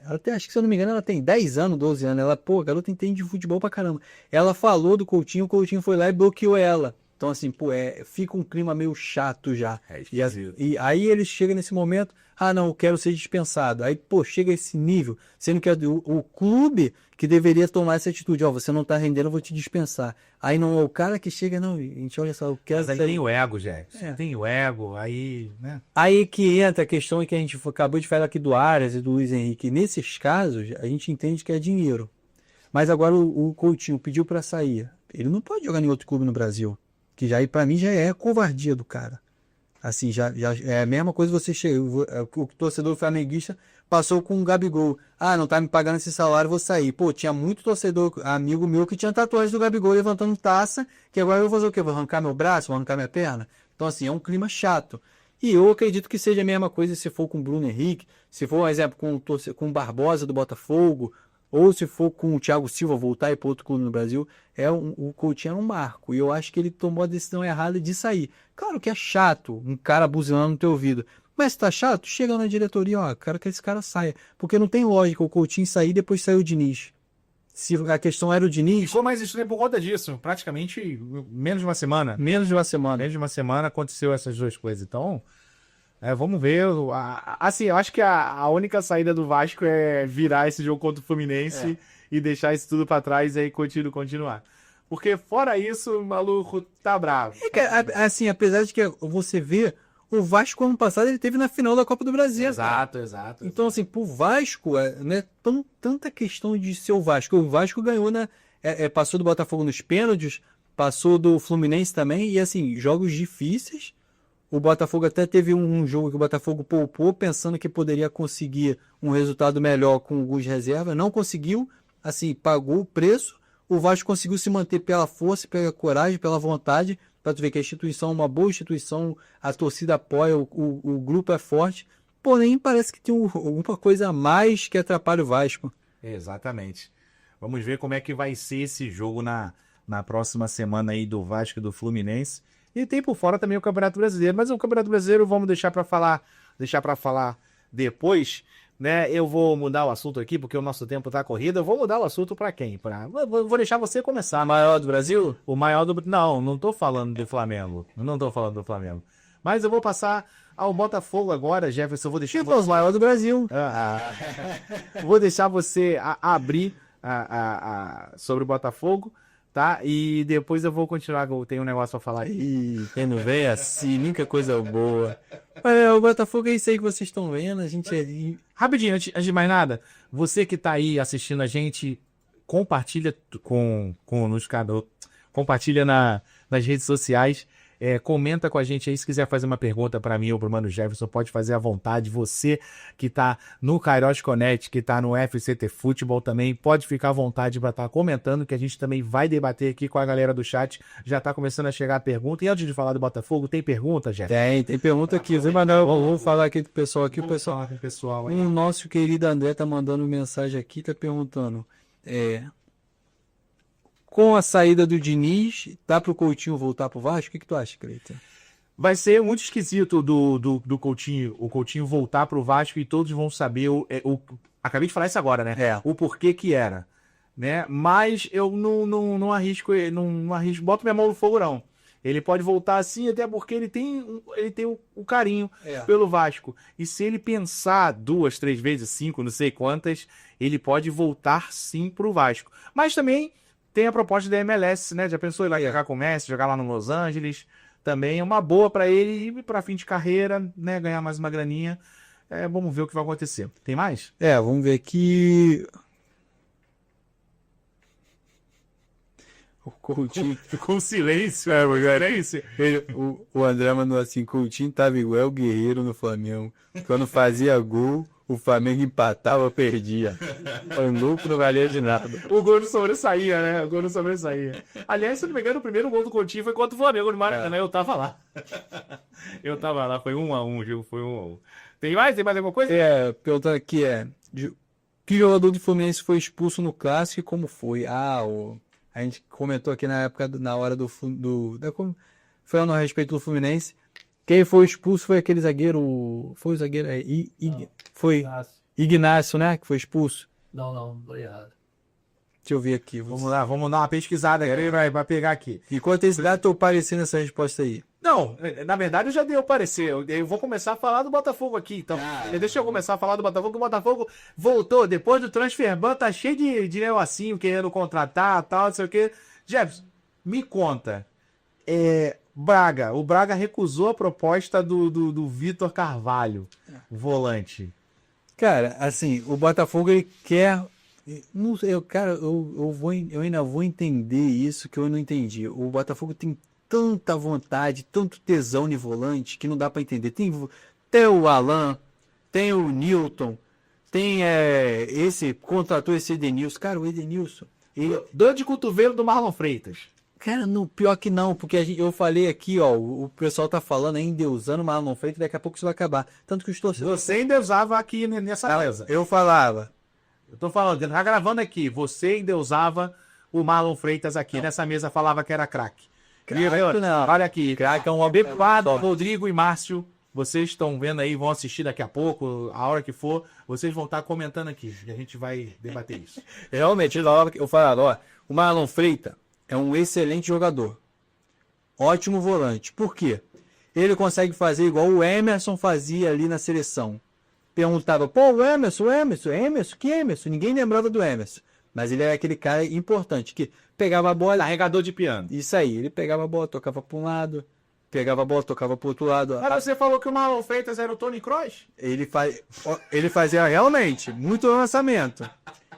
B: até, acho que se eu não me engano, ela tem 10 anos, 12 anos. Ela, pô, a garota entende de futebol pra caramba. Ela falou do Coutinho, o Coutinho foi lá e bloqueou ela. Então, assim, pô, fica um clima meio chato já. E aí ele chega nesse momento, não, eu quero ser dispensado. Aí, pô, chega esse nível, sendo que o clube que deveria tomar essa atitude, você não tá rendendo, eu vou te dispensar. Aí não é o cara que chega, não, gente, olha só, eu quero...
A: Mas aí tem o ego, Jefferson. Tem o ego, aí, né?
B: Aí que entra a questão que a gente acabou de falar aqui do Arias e do Luiz Henrique. Nesses casos, a gente entende que é dinheiro. Mas agora o Coutinho pediu para sair. Ele não pode jogar em outro clube no Brasil. Que já, para mim, já é covardia do cara. Assim, já é a mesma coisa você chega. O torcedor flamenguista passou com o Gabigol. Não tá me pagando esse salário, vou sair. Pô, tinha muito torcedor, amigo meu, que tinha tatuagem do Gabigol levantando taça, que agora eu vou fazer o quê? Vou arrancar meu braço, vou arrancar minha perna? Então, assim, é um clima chato. E eu acredito que seja a mesma coisa se for com o Bruno Henrique, se for, por exemplo, com o Barbosa do Botafogo, ou se for com o Thiago Silva voltar e ir para outro clube no Brasil, o Coutinho é um marco. E eu acho que ele tomou a decisão errada de sair. Claro que é chato, um cara buzinando no teu ouvido. Mas se tá chato, chega na diretoria, quero que esse cara saia. Porque não tem lógica o Coutinho sair e depois sair o Diniz. Se a questão era o Diniz...
A: Ficou mais estranho por conta disso. Praticamente menos de uma semana.
B: Menos de uma semana.
A: Menos de uma semana aconteceu essas duas coisas. Então... vamos ver. Assim, eu acho que a única saída do Vasco é virar esse jogo contra o Fluminense e deixar isso tudo pra trás e aí continuar. Porque fora isso, o maluco tá bravo.
B: Assim, apesar de que você vê, o Vasco ano passado ele teve na final da Copa do Brasil.
A: Exato.
B: Então, assim, pro Vasco, não é tanta questão de ser o Vasco. O Vasco ganhou, passou do Botafogo nos pênaltis, passou do Fluminense também, e assim, jogos difíceis. O Botafogo até teve um jogo que o Botafogo poupou, pensando que poderia conseguir um resultado melhor com alguns reservas. Não conseguiu, assim, pagou o preço. O Vasco conseguiu se manter pela força, pela coragem, pela vontade, para tu ver que a instituição é uma boa instituição, a torcida apoia, o grupo é forte. Porém, parece que tem alguma coisa a mais que atrapalha o Vasco.
A: Exatamente. Vamos ver como é que vai ser esse jogo na próxima semana aí do Vasco e do Fluminense. E tem por fora também o Campeonato Brasileiro, mas o Campeonato Brasileiro vamos deixar para falar depois, né? Eu vou mudar o assunto aqui porque o nosso tempo tá corrido. Eu vou mudar o assunto para quem? Vou deixar você começar.
B: O maior do Brasil?
A: O maior do... Não tô falando do Flamengo. Não tô falando do Flamengo. Mas eu vou passar ao Botafogo agora, Jefferson. Eu vou deixar
B: o maior do Brasil.
A: Vou deixar você abrir sobre o Botafogo. Tá? E depois eu vou continuar, eu tenho um negócio pra falar aí.
B: Quem não vem assim, nunca coisa boa. Olha, o Botafogo é isso aí que vocês estão vendo, a gente...
A: Rapidinho, antes de mais nada, você que tá aí assistindo a gente, compartilha compartilha nas redes sociais, comenta com a gente aí, se quiser fazer uma pergunta para mim ou pro Mano Jefferson, pode fazer à vontade. Você que tá no Kairos Connect, que tá no FCT Futebol também, pode ficar à vontade para estar comentando, que a gente também vai debater aqui com a galera do chat. Já tá começando a chegar a pergunta. E antes de falar do Botafogo, tem pergunta, Jefferson?
B: Tem pergunta aqui. Zé Manuel, vou falar aqui com o pessoal aqui. O pessoal, o nosso querido André tá mandando mensagem aqui, tá perguntando... Com a saída do Diniz, dá pro Coutinho voltar pro Vasco? O que tu acha, Cleiton?
A: Vai ser muito esquisito do Coutinho, o Coutinho voltar pro Vasco e todos vão saber acabei de falar isso agora, né? O porquê que era, né? Mas eu não arrisco, boto minha mão no fogo não. Ele pode voltar assim, até porque ele tem o carinho pelo Vasco. E se ele pensar 2, 3 vezes, 5, não sei quantas, ele pode voltar sim pro Vasco. Mas também tem a proposta da MLS, né? Já pensou em ir lá jogar com o Messi, jogar lá no Los Angeles? Também é uma boa para ele ir para fim de carreira, né? Ganhar mais uma graninha. Vamos ver o que vai acontecer. Tem mais?
B: Vamos ver aqui. O Coutinho.
A: Ficou um silêncio, era isso?
B: O André mandou assim: Coutinho tava igual o Guerreiro no Flamengo. Quando fazia gol, o Flamengo empatava, perdia. Foi louco, não valia de nada.
A: O gol não sobressaía, né? O gol não sobressaía. Aliás, se não me engano, o primeiro gol do Coutinho foi contra o Flamengo no Maracanã. Eu tava lá. Foi 1-1, Gil. Foi 1-1. Tem mais alguma coisa?
B: Perguntando aqui que jogador do Fluminense foi expulso no Clássico e como foi? A gente comentou aqui na época, na hora falando a respeito do Fluminense. Quem foi expulso foi aquele zagueiro. Foi o zagueiro. Foi Ignacio, né? Que foi expulso.
C: Não, tô errado.
B: Deixa eu ver aqui.
A: Vamos lá, vamos dar uma pesquisada. Ele vai pegar aqui.
B: Enquanto esse dá teu parecer nessa resposta aí.
A: Não, na verdade eu já dei o parecer. Eu vou começar a falar do Botafogo aqui, então. Deixa eu começar a falar do Botafogo, que o Botafogo voltou. Depois do transfer ban, tá cheio de negocinho, querendo contratar, tal, não sei o quê. Jefferson, me conta. O Braga recusou a proposta do Vitor Carvalho, o volante.
B: Cara, assim, o Botafogo ele quer. Não sei, cara, eu ainda vou entender isso que eu não entendi. O Botafogo tem tanta vontade, tanto tesão de volante que não dá pra entender. Tem o Alan, tem o Newton, tem contratou esse Edenilson. Cara, o Edenilson.
A: Dor de cotovelo do Marlon Freitas.
B: Cara, pior que não, porque eu falei aqui, ó, o pessoal tá falando aí, endeusando o Marlon Freitas, daqui a pouco isso vai acabar. Tanto que os torcedores.
A: Você endeusava aqui nessa mesa.
B: Eu falava.
A: Eu tô falando, tá gravando aqui. Você endeusava o Marlon Freitas aqui nessa mesa, falava que era craque.
B: Não.
A: Olha aqui.
B: Craque é um
A: Bepado, Rodrigo e Márcio, vocês estão vendo aí, vão assistir daqui a pouco, a hora que for, vocês vão estar comentando aqui, e a gente vai debater isso.
B: Realmente, na hora que eu falava, ó, o Marlon Freitas é um excelente jogador. Ótimo volante. Por quê? Ele consegue fazer igual o Emerson fazia ali na seleção. Perguntava, o Emerson, que Emerson? Ninguém lembrava do Emerson. Mas ele era aquele cara importante, que pegava a bola...
A: Carregador de piano.
B: Isso aí, ele pegava a bola, tocava para um lado, pegava a bola, tocava para o outro lado.
A: Mas você falou que o Marlon Freitas era o Toni Kroos?
B: Ele fazia realmente muito lançamento.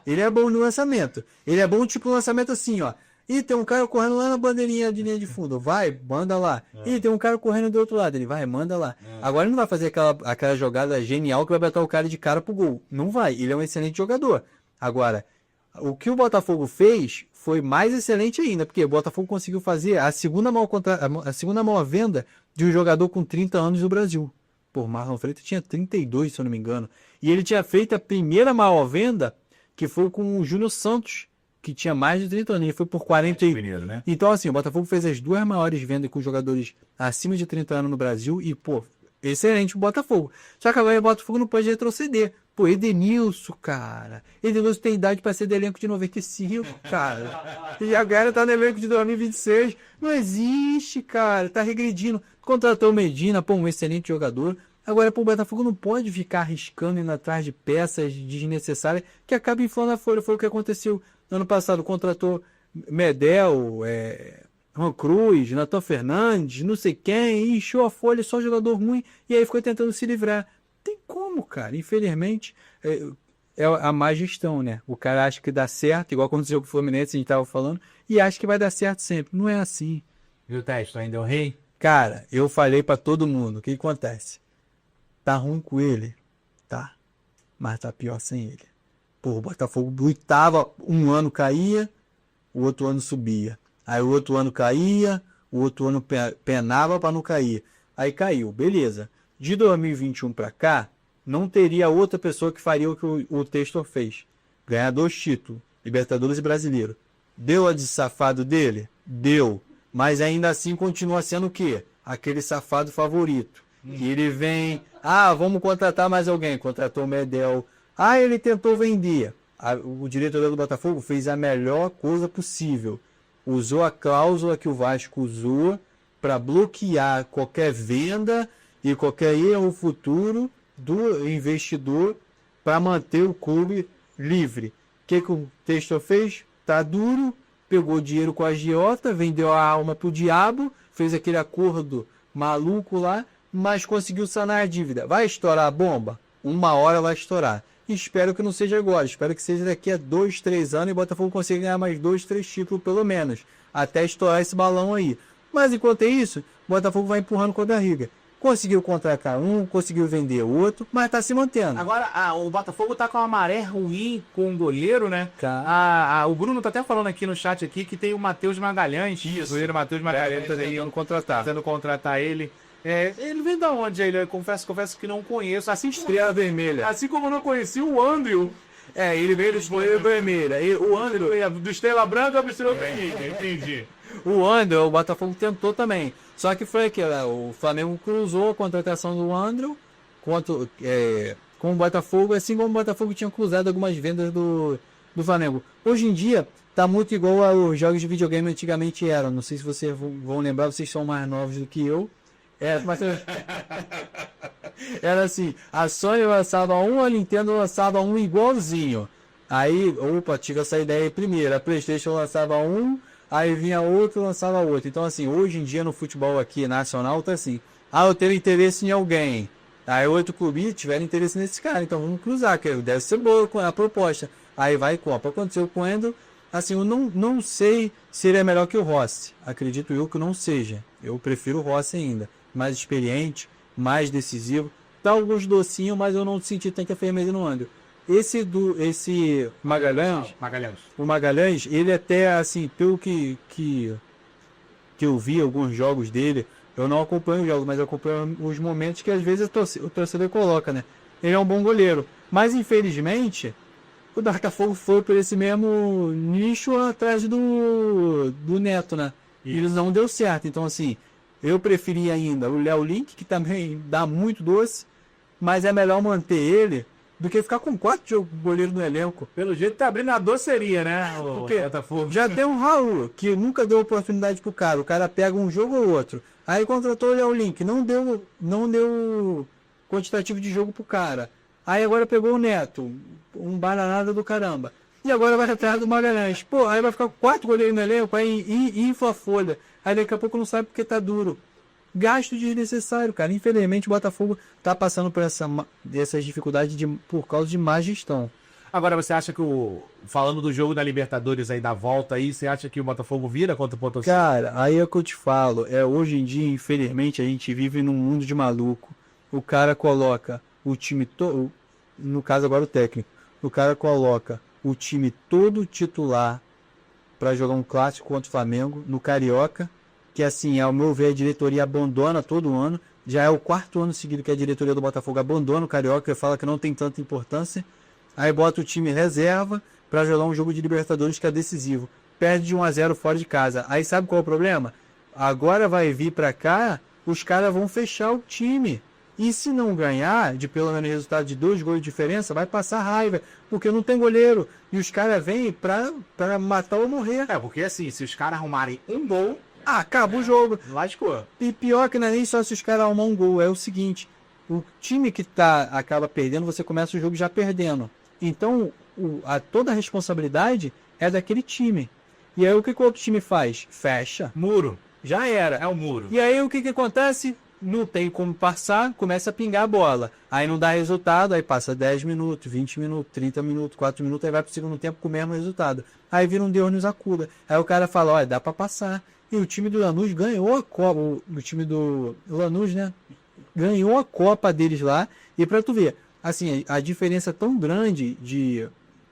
B: Ele é bom no lançamento. Ele é bom tipo lançamento assim, ó. Ih, tem um cara correndo lá na bandeirinha de linha de fundo. Vai, manda lá. Ih, tem um cara correndo do outro lado. Ele vai, manda lá. Agora ele não vai fazer aquela jogada genial que vai botar o cara de cara pro gol. Não vai. Ele é um excelente jogador. Agora, o que o Botafogo fez foi mais excelente ainda, porque o Botafogo conseguiu fazer a segunda maior venda de um jogador com 30 anos no Brasil. Pô, o Marlon Freitas tinha 32, se eu não me engano. E ele tinha feito a primeira maior venda, que foi com o Júnior Santos, que tinha mais de 30 anos, ele foi por 40
A: né?
B: Então, assim, o Botafogo fez as duas maiores vendas com jogadores acima de 30 anos no Brasil e, pô, excelente o Botafogo. Só que agora o Botafogo não pode retroceder. Pô, Edenilson, cara. Edenilson tem idade para ser do elenco de 95, cara. E agora tá no elenco de 2026. Não existe, cara. Tá regredindo. Contratou o Medina, pô, um excelente jogador. Agora, pô, o Botafogo não pode ficar arriscando indo atrás de peças desnecessárias que acabam inflando a folha. Foi o que aconteceu no ano passado. Contratou Medel, Juan Cruz, Natan Fernandes, não sei quem, e encheu a folha, só jogador ruim, e aí ficou tentando se livrar. Tem como, cara. Infelizmente, é a má gestão, né? O cara acha que dá certo, igual aconteceu com o Fluminense, a gente tava falando, e acha que vai dar certo sempre. Não é assim.
A: E o Testo ainda é o rei?
B: Cara, eu falei pra todo mundo, o que acontece? Tá ruim com ele? Tá. Mas tá pior sem ele. Pô, o Botafogo lutava, um ano caía, o outro ano subia. Aí o outro ano caía, o outro ano penava pra não cair. Aí caiu, beleza. De 2021 para cá, não teria outra pessoa que faria o que o Textor fez. Ganhar 2 títulos, Libertadores e Brasileiro. Deu a de safado dele? Deu. Mas ainda assim continua sendo o quê? Aquele safado favorito. E ele vem, vamos contratar mais alguém. Contratou o Medel. Ele tentou vender. O diretor do Botafogo fez a melhor coisa possível. Usou a cláusula que o Vasco usou para bloquear qualquer venda e qualquer erro futuro do investidor para manter o clube livre. O que o Textor fez? Tá duro, pegou dinheiro com a agiota, vendeu a alma pro diabo, fez aquele acordo maluco lá, mas conseguiu sanar a dívida. Vai estourar a bomba? Uma hora vai estourar. Espero que não seja agora, espero que seja daqui a 2, 3 anos e o Botafogo consiga ganhar mais 2, 3 títulos pelo menos, até estourar esse balão aí. Mas enquanto é isso, o Botafogo vai empurrando com a barriga. Conseguiu contratar um, conseguiu vender o outro, mas tá se mantendo.
A: Agora, o Botafogo tá com uma maré ruim com o goleiro, né? O Bruno tá até falando aqui no chat aqui que tem o Matheus Magalhães. Isso. O goleiro Matheus Magalhães tá tentando contratar ele. Ele vem da onde ele? Confesso que não conheço. Assim,
B: Estrela Vermelha.
A: Assim como eu não conheci o Andrew.
B: Ele veio do Estrela Vermelha.
A: O Andrew do Estrela Branca pro Estrela Vermelha, entendi.
B: O Andrew, o Botafogo tentou também. Só que foi aqui, o Flamengo cruzou a contratação do Andrew com o Botafogo, assim como o Botafogo tinha cruzado algumas vendas do Flamengo. Hoje em dia, tá muito igual aos jogos de videogame antigamente eram. Não sei se vocês vão lembrar, vocês são mais novos do que eu. Mas era assim, a Sony lançava um, a Nintendo lançava um igualzinho. Aí, tira essa ideia aí primeiro. A PlayStation lançava um, aí vinha outro e lançava outro. Então, assim, hoje em dia no futebol aqui nacional tá assim: eu tenho interesse em alguém. Aí outro clube tiver interesse nesse cara, então vamos cruzar, que deve ser boa a proposta. Aí vai compra. Aconteceu com o Endo. Assim, eu não sei se ele é melhor que o Rossi. Acredito eu que não seja. Eu prefiro o Rossi ainda. Mais experiente, mais decisivo. Tá alguns docinhos, mas eu não senti tanta firmeza no André. Esse Magalhães, o Magalhães, ele até, assim, pelo que eu vi alguns jogos dele, eu não acompanho os jogos, mas eu acompanho os momentos que às vezes o torcedor coloca, né? Ele é um bom goleiro. Mas, infelizmente, o Botafogo foi por esse mesmo nicho atrás do Neto, né? E eles não deu certo. Então, assim, eu preferi ainda o Léo Link, que também dá muito doce, mas é melhor manter ele do que ficar com 4 goleiros no elenco.
A: Pelo jeito tá abrindo a doceria, né?
B: Porque já tem um Raul, que nunca deu oportunidade pro cara. O cara pega um jogo ou outro. Aí contratou o Léo Link, não deu quantitativo de jogo pro cara. Aí agora pegou o Neto, um bananada do caramba. E agora vai atrás do Magalhães. Aí vai ficar com 4 goleiros no elenco, aí infla a folha. Aí daqui a pouco não sabe porque tá duro. Gasto desnecessário, cara. Infelizmente o Botafogo tá passando por essas dificuldades por causa de má gestão.
A: Agora, você acha que falando do jogo da Libertadores aí, da volta aí, você acha que o Botafogo vira contra o Potosí?
B: Cara, aí é o que eu te falo. Hoje em dia, infelizmente, a gente vive num mundo de maluco. O cara coloca o time todo, no caso agora o técnico, o cara coloca o time todo titular para jogar um clássico contra o Flamengo no Carioca, que assim, ao meu ver, a diretoria abandona todo ano. Já é o 4º ano seguido que a diretoria do Botafogo abandona o Carioca e fala que não tem tanta importância. Aí bota o time reserva para jogar um jogo de Libertadores que é decisivo. Perde de 1-0 fora de casa. Aí sabe qual é o problema? Agora vai vir para cá, os caras vão fechar o time. E se não ganhar, de pelo menos resultado de 2 gols de diferença, vai passar raiva, porque não tem goleiro. E os caras vêm pra matar ou morrer.
A: Porque assim, se os caras arrumarem um gol,
B: acaba o jogo.
A: Lascou.
B: E pior que não é nem só se os caras arrumam um gol, é o seguinte: o time que acaba perdendo, você começa o jogo já perdendo. Então, toda a responsabilidade é daquele time. E aí o que o outro time faz? Fecha.
A: Muro.
B: Já era.
A: É o muro.
B: E aí o que acontece? Não tem como passar, começa a pingar a bola. Aí não dá resultado, aí passa 10 minutos, 20 minutos, 30 minutos, 4 minutos, aí vai pro segundo tempo com o mesmo resultado. Aí vira um Deus nos acuda. Aí o cara fala, olha, dá pra passar. E o time do Lanús ganhou a Copa, o time do Lanús, né? Ganhou a Copa deles lá. E pra tu ver, assim, a diferença é tão grande de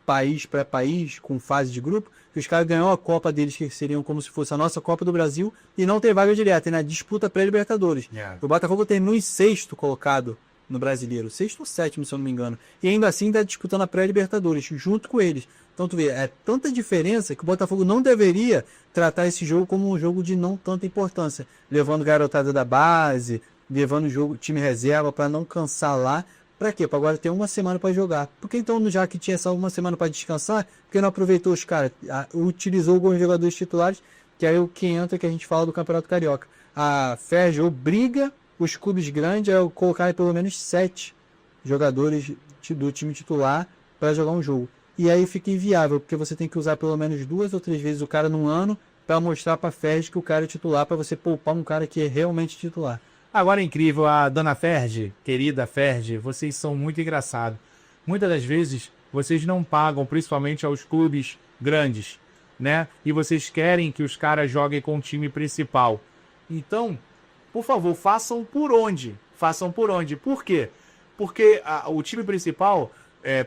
B: país para país, com fase de grupo, que os caras ganhou a Copa deles, que seriam como se fosse a nossa Copa do Brasil, e não tem vaga direta, na disputa pré-Libertadores.
A: Yeah.
B: O Botafogo terminou em 6º colocado no Brasileiro, 6º ou 7º, se eu não me engano, e ainda assim está disputando a pré-Libertadores, junto com eles. Então tu vê, é tanta diferença que o Botafogo não deveria tratar esse jogo como um jogo de não tanta importância, levando garotada da base, levando o jogo time reserva para não cansar lá. Pra quê? Pra agora ter uma semana para jogar. Porque então, já que tinha só uma semana para descansar, porque não aproveitou os caras, utilizou alguns jogadores titulares, que aí o que entra que a gente fala do Campeonato Carioca. A FERJ obriga os clubes grandes a colocar pelo menos 7 jogadores do time titular para jogar um jogo. e aí fica inviável, porque você tem que usar pelo menos 2 ou 3 vezes o cara num ano para mostrar para a Ferdi que o cara é titular, para você poupar um cara que é realmente titular.
A: Agora é incrível, a dona Ferdi, querida Ferdi, vocês são muito engraçados. Muitas das vezes vocês não pagam, principalmente aos clubes grandes, né? E vocês querem que os caras joguem com o time principal. Então, por favor, façam por onde? Façam por onde? Por quê? Porque o time principal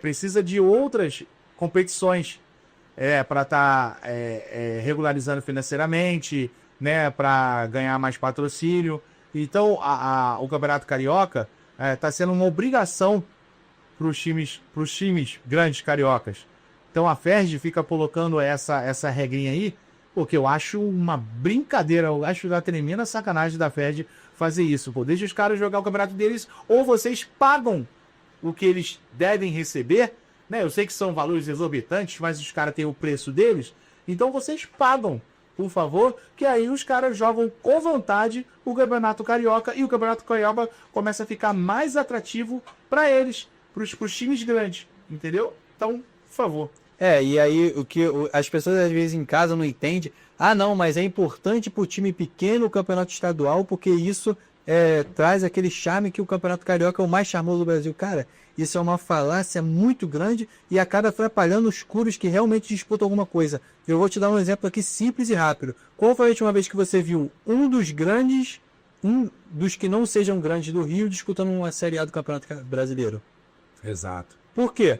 A: precisa de outras competições para estar regularizando financeiramente, né? Para ganhar mais patrocínio. Então, o Campeonato Carioca está sendo uma obrigação para os times grandes cariocas. Então, a Ferdi fica colocando essa regrinha aí, porque eu acho uma brincadeira, eu acho uma tremenda sacanagem da Ferdi fazer isso. Pô, deixa os caras jogar o campeonato deles, ou vocês pagam o que eles devem receber, né? Eu sei que são valores exorbitantes, mas os caras têm o preço deles, então vocês pagam, por favor, que aí os caras jogam com vontade o Campeonato Carioca e o Campeonato Carioca começa a ficar mais atrativo para eles, para os times grandes, entendeu? Então, por favor.
B: E aí as pessoas às vezes em casa não entendem. Ah, não, mas é importante para o time pequeno o campeonato estadual, porque isso traz aquele charme que o Campeonato Carioca é o mais charmoso do Brasil. Cara, isso é uma falácia muito grande e acaba atrapalhando os clubes que realmente disputam alguma coisa. Eu vou te dar um exemplo aqui simples e rápido. Qual foi a última vez que você viu um dos que não sejam grandes do Rio disputando uma Série A do Campeonato Brasileiro?
A: Exato.
B: Por quê?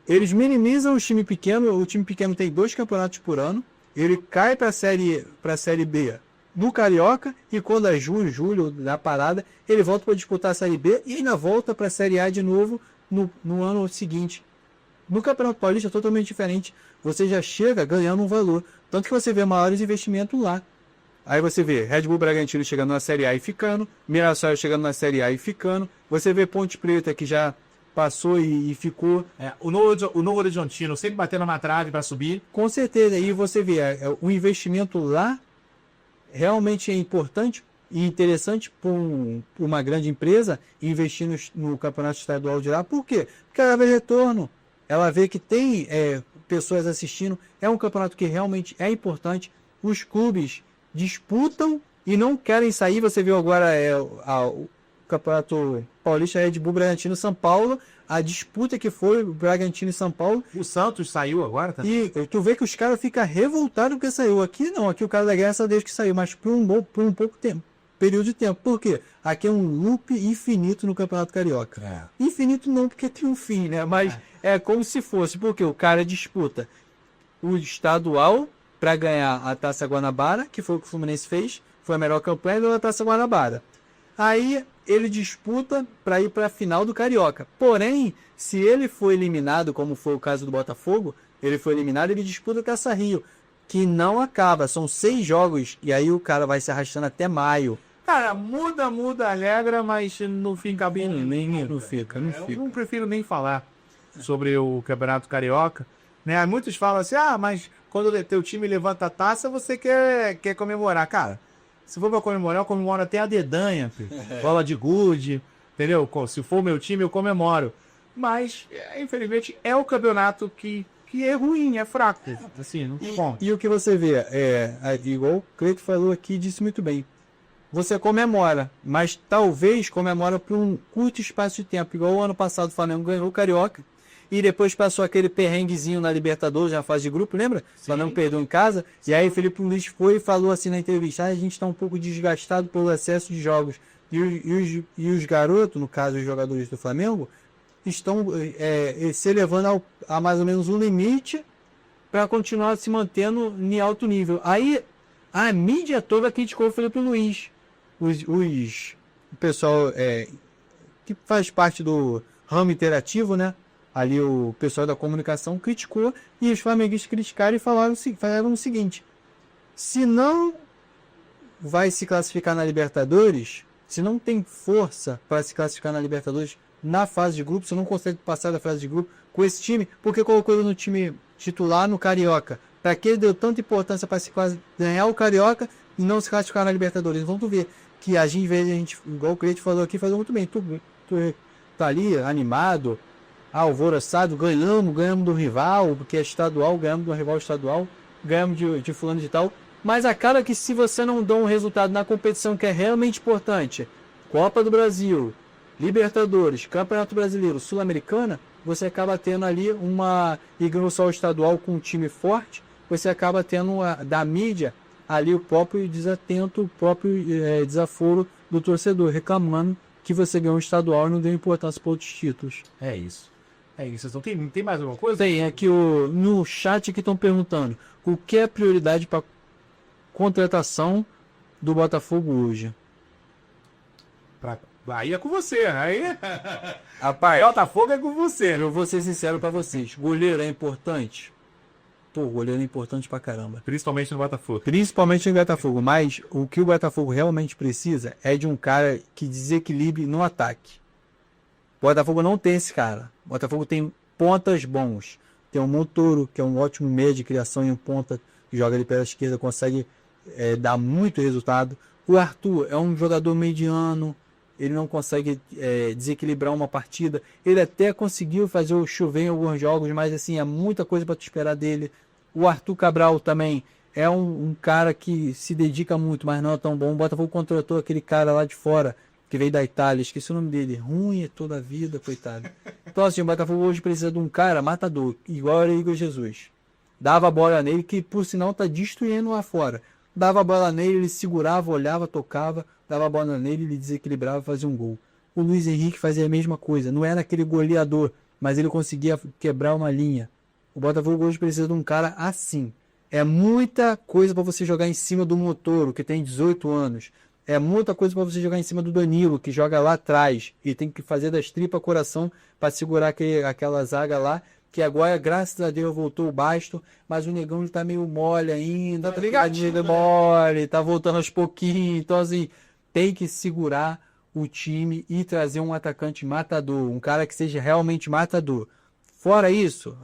B: Eles minimizam o time pequeno tem 2 campeonatos por ano, ele cai para a série B no Carioca, e quando é junho, julho, da parada, ele volta para disputar a Série B e ainda volta para a Série A de novo no ano seguinte. No Campeonato Paulista é totalmente diferente, você já chega ganhando um valor, tanto que você vê maiores investimentos lá. Aí você vê Red Bull Bragantino chegando na Série A e ficando, Mirassol chegando na Série A e ficando, você vê Ponte Preta que já passou e ficou.
A: O Novo Horizontino sempre batendo na trave para subir.
B: Com certeza, e você vê, o investimento lá realmente é importante e interessante para uma grande empresa investir no campeonato estadual de lá. Por quê? Porque ela vê retorno, ela vê que tem pessoas assistindo, é um campeonato que realmente é importante, os clubes disputam e não querem sair. Você viu agora o Campeonato Paulista, Red Bull, Bragantino e São Paulo, a disputa que foi o Bragantino e São Paulo.
A: O Santos saiu agora, tá?
B: E tu vê que os caras ficam revoltados porque saiu. Aqui não, aqui o cara da graça Deus que saiu, mas por um pouco tempo, período de tempo. Por quê? Aqui é um loop infinito no Campeonato Carioca. Infinito não, porque tem um fim, né? Mas é como se fosse, porque o cara disputa o estadual para ganhar a Taça Guanabara, que foi o que o Fluminense fez, foi a melhor campanha da Taça Guanabara. Aí ele disputa para ir para a final do Carioca. Porém, se ele for eliminado, como foi o caso do Botafogo, ele foi eliminado, ele disputa a Taça Rio, que não acaba. São 6 jogos e aí o cara vai se arrastando até maio.
A: Cara, muda a regra, mas no fim cabe
B: Não fica.
A: Eu não prefiro nem falar sobre o Campeonato Carioca, né? Muitos falam assim, mas quando o teu time levanta a taça, você quer comemorar. Cara, se for pra comemorar, eu comemoro até a dedanha, bola de gude, entendeu? Se for o meu time, eu comemoro. Mas, infelizmente, é o campeonato que é ruim, é fraco. Assim, não tem como.
B: E o que você vê, igual o Cleito falou aqui, disse muito bem. Você comemora, mas talvez comemora por um curto espaço de tempo. Igual o ano passado o Flamengo ganhou o Carioca. E depois passou aquele perrenguezinho na Libertadores, na fase de grupo, lembra? O Flamengo perdeu em casa. E aí Felipe Luiz foi e falou assim na entrevista, a gente está um pouco desgastado pelo excesso de jogos. E os garotos, no caso os jogadores do Flamengo, estão se elevando a mais ou menos um limite para continuar se mantendo em alto nível. Aí a mídia toda criticou o Felipe Luiz. O pessoal que faz parte do ramo interativo, né? Ali o pessoal da comunicação criticou e os flamenguistas criticaram e falaram o seguinte: se não vai se classificar na Libertadores, se não tem força para se classificar na Libertadores na fase de grupo, se não consegue passar da fase de grupo com esse time, porque colocou ele no time titular no Carioca? Para que ele deu tanta importância para se ganhar o Carioca e não se classificar na Libertadores? Vamos ver que igual o Cleide falou aqui, falou muito bem. Tu tá ali animado, alvoroçado, ganhamos do rival, porque é estadual, ganhamos do rival estadual, ganhamos de fulano de tal, mas acaba que se você não dá um resultado na competição que é realmente importante, Copa do Brasil, Libertadores, Campeonato Brasileiro, Sul-Americana, você acaba tendo ali e ganhou só o estadual com um time forte, você acaba tendo da mídia ali o próprio desatento, o próprio desaforo do torcedor, reclamando que você ganhou um estadual e não deu importância para outros títulos.
A: É isso. É isso. Então, tem mais alguma coisa?
B: Tem, aqui no chat que estão perguntando o que é prioridade para contratação do Botafogo hoje.
A: Aí é com você. Aí.
B: Rapaz,
A: Botafogo é com você.
B: eu vou ser sincero para vocês. Goleiro é importante? Pô, goleiro é importante pra caramba.
A: Principalmente no Botafogo.
B: Principalmente no Botafogo. Mas o que o Botafogo realmente precisa é de um cara que desequilibre no ataque. O Botafogo não tem esse cara. O Botafogo tem pontas bons. Tem o Montoro, que é um ótimo meio de criação e um ponta que joga ali pela esquerda, consegue dar muito resultado. O Arthur é um jogador mediano. Ele não consegue desequilibrar uma partida. Ele até conseguiu fazer o chover em alguns jogos, mas assim, é muita coisa para te esperar dele. O Arthur Cabral também é um cara que se dedica muito, mas não é tão bom. O Botafogo contratou aquele cara lá de fora, que veio da Itália, esqueci o nome dele. Ruim toda a vida, coitado. Então assim, o Botafogo hoje precisa de um cara matador, igual era Igor Jesus. Dava a bola nele, que por sinal tá destruindo lá fora. Dava a bola nele, ele segurava, olhava, tocava, dava a bola nele, ele desequilibrava, fazia um gol. O Luiz Henrique fazia a mesma coisa, não era aquele goleador, mas ele conseguia quebrar uma linha. O Botafogo hoje precisa de um cara assim. É muita coisa para você jogar em cima do Montoro, que tem 18 anos. É muita coisa para você jogar em cima do Danilo, que joga lá atrás e tem que fazer das tripas coração para segurar aquela zaga lá. Que agora, graças a Deus, voltou o Basto, mas o Negão tá meio mole ainda, tá ligado? Mole, tá voltando aos pouquinhos. Então, assim, tem que segurar o time e trazer um atacante matador, um cara que seja realmente matador. Fora isso,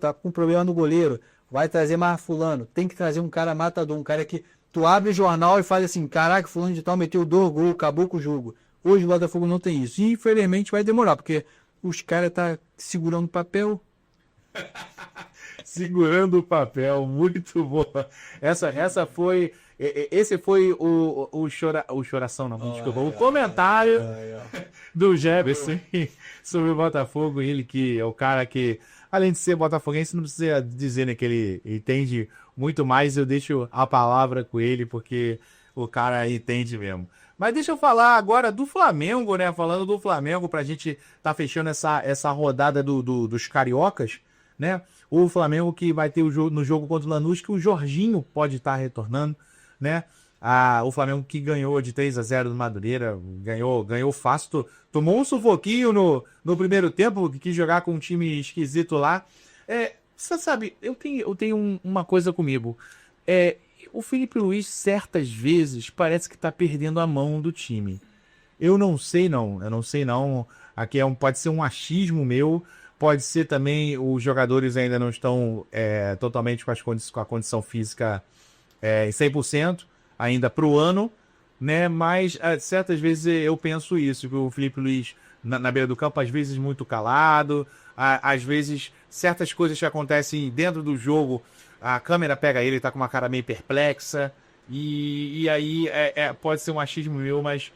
B: tá com problema no goleiro, vai trazer mais fulano. Tem que trazer um cara matador, um cara que tu abre o jornal e faz assim, caraca, fulano de tal meteu 2 gols, acabou com o jogo. Hoje o Botafogo não tem isso. E infelizmente vai demorar, porque os caras tá segurando o papel.
A: Segurando o papel, muito boa. Esse foi o choração, não, desculpa. O comentário do Jefferson sobre o Botafogo. Ele que é o cara que, além de ser botafoguense, não precisa dizer, né, que ele entende muito mais. Eu deixo a palavra com ele, porque o cara entende mesmo. Mas deixa eu falar agora do Flamengo, né? Falando do Flamengo, pra gente tá fechando essa rodada dos cariocas, né? O Flamengo que vai ter no jogo contra o Lanús, que o Jorginho pode estar retornando, né? O Flamengo que ganhou de 3-0 do Madureira, ganhou fácil, tomou um sufoquinho no primeiro tempo, que quis jogar com um time esquisito lá. Você sabe, eu tenho uma coisa comigo. O Felipe Luiz, certas vezes, parece que tá perdendo a mão do time. Eu não sei não. Aqui pode ser um achismo meu, pode ser também os jogadores ainda não estão totalmente com a condição física 100% ainda pro ano, né? Mas certas vezes eu penso isso, que o Felipe Luiz na beira do campo, às vezes muito calado, às vezes certas coisas que acontecem dentro do jogo, a câmera pega ele, tá com uma cara meio perplexa, e aí pode ser um achismo meu, mas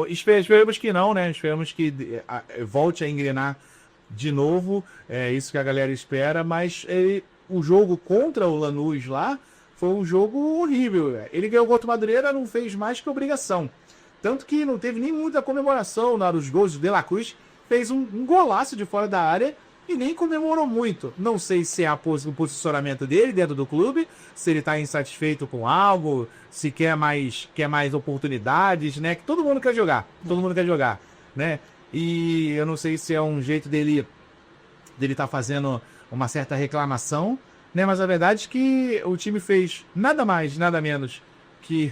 A: esperamos que não, né? Esperamos que volte a engrenar de novo, isso que a galera espera, mas o jogo contra o Lanús lá foi um jogo horrível. Ele ganhou contra o Madureira, não fez mais que obrigação. Tanto que não teve nem muita comemoração na hora dos gols. O De La Cruz fez um golaço de fora da área e nem comemorou muito. Não sei se é o posicionamento dele dentro do clube, se ele está insatisfeito com algo, se quer mais oportunidades, né? Que todo mundo quer jogar, né? E eu não sei se é um jeito dele tá fazendo uma certa reclamação, né? Mas a verdade é que o time fez nada mais, nada menos que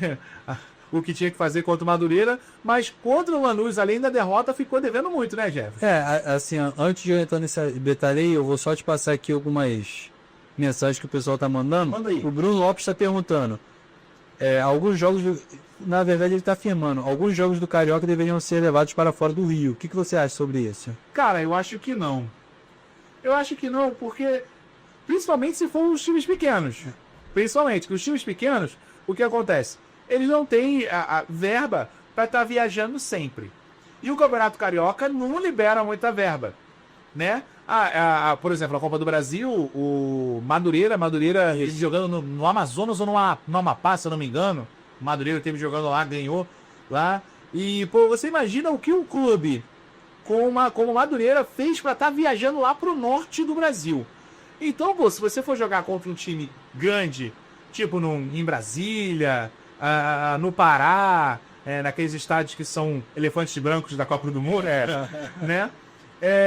A: o que tinha que fazer contra o Madureira, mas contra o Lanús, além da derrota, ficou devendo muito, né, Jeff?
B: Assim, antes de eu entrar nesse detalhe, eu vou só te passar aqui algumas mensagens que o pessoal tá mandando.
A: Manda aí.
B: O Bruno Lopes está perguntando: Alguns jogos, na verdade ele está afirmando, alguns jogos do Carioca deveriam ser levados para fora do Rio. O que você acha sobre isso?
A: Cara, eu acho que não. Eu acho que não, porque principalmente se for os times pequenos. Principalmente, que os times pequenos, o que acontece? Eles não têm a verba para estar viajando sempre. E o Campeonato Carioca não libera muita verba, né? Por exemplo, a Copa do Brasil, o Madureira ele jogando no Amazonas ou no Amapá, se eu não me engano. O Madureira teve jogando lá, ganhou lá. E, pô, você imagina o que o clube como o Madureira fez para estar viajando lá pro norte do Brasil. Então, pô, se você for jogar contra um time grande, tipo em Brasília, no Pará, naqueles estádios que são elefantes brancos da Copa do Mundo, né?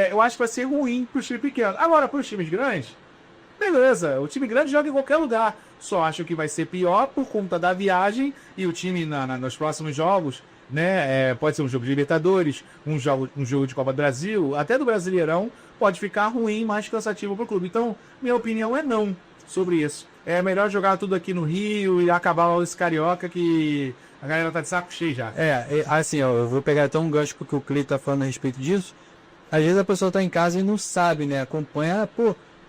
A: Eu acho que vai ser ruim pro time pequeno. Agora, pros times grandes, beleza, o time grande joga em qualquer lugar. Só acho que vai ser pior por conta da viagem e o time nos próximos jogos, né? Pode ser um jogo de Libertadores, um jogo de Copa do Brasil, até do Brasileirão, pode ficar ruim, mais cansativo pro clube. Então, minha opinião é não sobre isso. É melhor jogar tudo aqui no Rio e acabar logo esse Carioca que a galera tá de saco cheio já.
B: Assim, ó, eu vou pegar até um gancho porque o Cleiton tá falando a respeito disso. Às vezes a pessoa tá em casa e não sabe, né? Acompanha,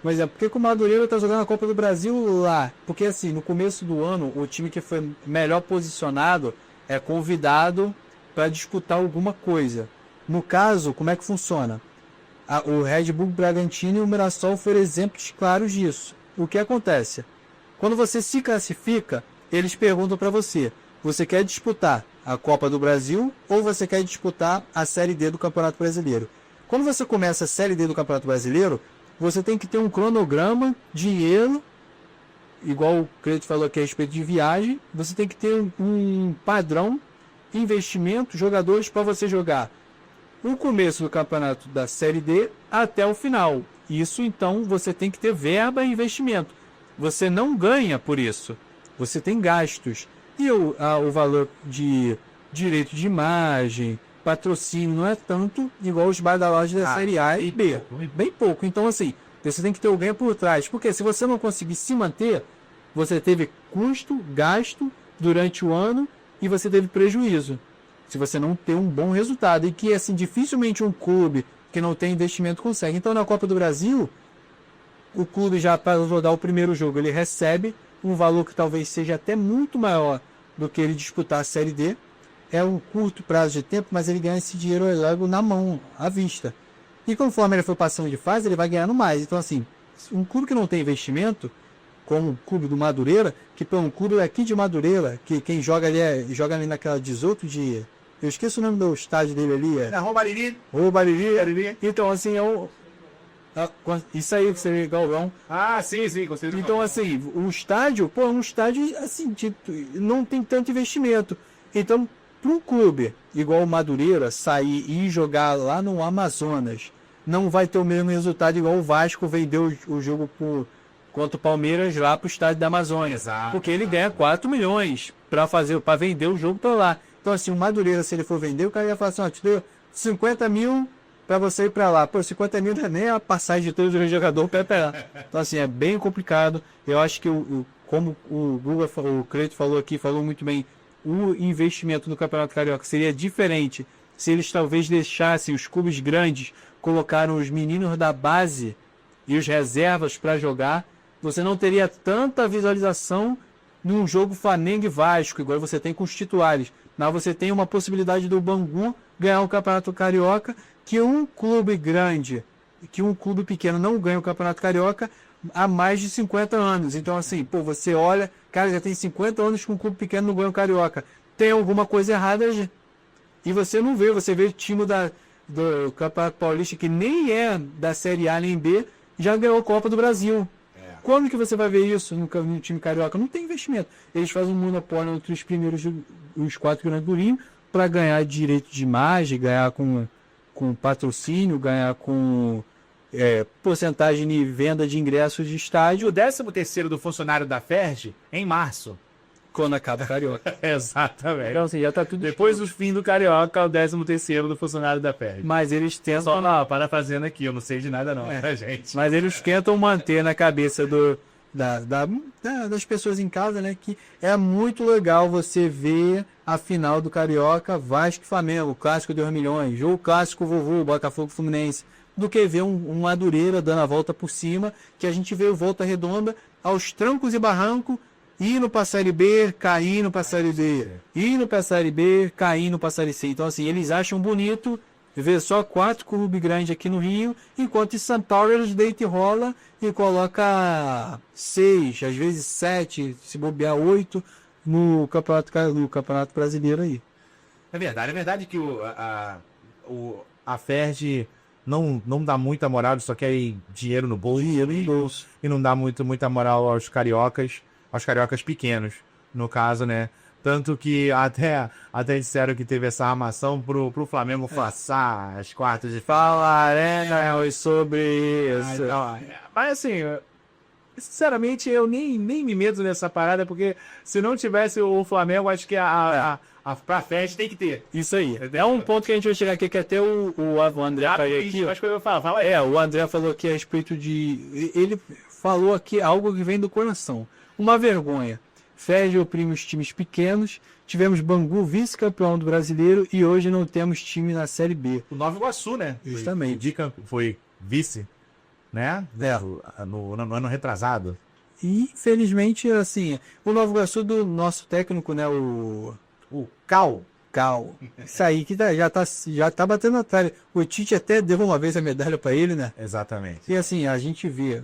B: mas por que o Madureira tá jogando a Copa do Brasil lá? Porque assim, no começo do ano, o time que foi melhor posicionado é convidado para disputar alguma coisa. No caso, como é que funciona? O Red Bull Bragantino e o Mirassol foram exemplos claros disso. O que acontece? Quando você se classifica, eles perguntam para você quer disputar a Copa do Brasil ou você quer disputar a Série D do Campeonato Brasileiro? Quando você começa a Série D do Campeonato Brasileiro, você tem que ter um cronograma, dinheiro, igual o Cleiton falou aqui a respeito de viagem, você tem que ter um padrão, investimento, jogadores para você jogar o começo do campeonato da Série D até o final. Isso, então, você tem que ter verba e investimento. Você não ganha por isso. Você tem gastos. E o valor de direito de imagem, patrocínio, não é tanto igual os badalados da Série A e B. Bem pouco. Então, assim, você tem que ter o ganho por trás. Porque se você não conseguir se manter, você teve custo, gasto durante o ano e você teve prejuízo. Se você não ter um bom resultado. E que, assim, dificilmente um clube que não tem investimento consegue. Então, na Copa do Brasil, o clube já, para rodar o primeiro jogo, ele recebe um valor que talvez seja até muito maior do que ele disputar a Série D. É um curto prazo de tempo, mas ele ganha esse dinheiro logo na mão, à vista. E conforme ele for passando de fase, ele vai ganhando mais. Então, assim, um clube que não tem investimento, como o clube do Madureira, que foi um clube aqui de Madureira, que quem joga ali joga ali naquela 18 de... Eu esqueço o nome do estádio dele ali.
A: Na Robariri.
B: Robariri. Então, assim, isso aí que seria Galvão.
A: Sim, consigo.
B: Então, assim, o estádio, é um estádio, assim, não tem tanto investimento. Então, para um clube igual o Madureira sair e jogar lá no Amazonas, não vai ter o mesmo resultado igual o Vasco vendeu o jogo contra o Palmeiras lá para o estádio da Amazônia.
A: Exato.
B: Porque ele ganha 4 milhões para vender o jogo para lá. Então, assim, o Madureira, se ele for vender, o cara ia falar assim, te deu 50 mil para você ir para lá. 50 mil não é nem a passagem de todos os jogadores para lá. Então, assim, é bem complicado. Eu acho que, como o Cleiton falou aqui, falou muito bem, o investimento no Campeonato Carioca seria diferente se eles talvez deixassem os clubes grandes, colocaram os meninos da base e os reservas para jogar. Você não teria tanta visualização num jogo Flamengo e Vasco, igual você tem com os titulares. Mas você tem uma possibilidade do Bangu ganhar o Campeonato Carioca, que um clube grande, que um clube pequeno não ganha o Campeonato Carioca há mais de 50 anos. Então, assim, você olha, cara, já tem 50 anos que um clube pequeno não ganha o Carioca. Tem alguma coisa errada e você não vê. Você vê o time do Campeonato Paulista, que nem é da Série A nem B, já ganhou a Copa do Brasil. Quando que você vai ver isso no time carioca? Não tem investimento. Eles fazem um monopólio entre os 4 grandes do Rio para ganhar direito de imagem, ganhar com patrocínio, ganhar com porcentagem de venda de ingressos de estádio.
A: O 13º do funcionário da Ferj em março.
B: Quando acaba o Carioca.
A: Exatamente.
B: Então, assim, já tá tudo...
A: Depois do fim do Carioca, o 13º do funcionário da Ferj.
B: Mas eles tentam...
A: Só parafraseando aqui, eu não sei de nada não, gente?
B: Mas eles tentam manter na cabeça das pessoas em casa, né? Que é muito legal você ver a final do Carioca, Vasco e Flamengo, clássico de 2 milhões, jogo clássico vovô, Botafogo e Fluminense, do que ver um Madureira dando a volta por cima, que a gente vê o Volta Redonda aos trancos e barranco, indo pra Série B, caindo pra Série D, indo pra Série B, caindo pra Série C. Então, assim, eles acham bonito ver só 4 clubes grandes aqui no Rio, enquanto em São Paulo eles deita e rola e coloca 6, às vezes 7, se bobear 8 no Campeonato Brasileiro aí.
A: É verdade que a Ferg não dá muita moral, só quer dinheiro no bolso.
B: Dinheiro em bolso.
A: E não dá muita moral aos cariocas pequenos, no caso, né? Tanto que até disseram que teve essa armação pro Flamengo passar as quartas de falaremos sobre isso. Mas assim, sinceramente, eu nem me meto nessa parada, porque se não tivesse o Flamengo, acho que pra festa tem que ter.
B: Isso aí. É um ponto que a gente vai chegar aqui, que até o André aqui.
A: Acho que eu falo.
B: O André falou aqui a respeito de. Ele falou aqui algo que vem do coração. Uma vergonha. Ferg oprime os times pequenos. Tivemos Bangu vice-campeão do Brasileiro e hoje não temos time na Série B.
A: O Nova Iguaçu, né?
B: Justamente.
A: Foi vice, né? No ano retrasado.
B: E, infelizmente, assim, o Nova Iguaçu do nosso técnico, né? O
A: Cal.
B: Isso aí que já tá batendo na trave. O Tite até deu uma vez a medalha para ele, né?
A: Exatamente.
B: E assim, a gente vê,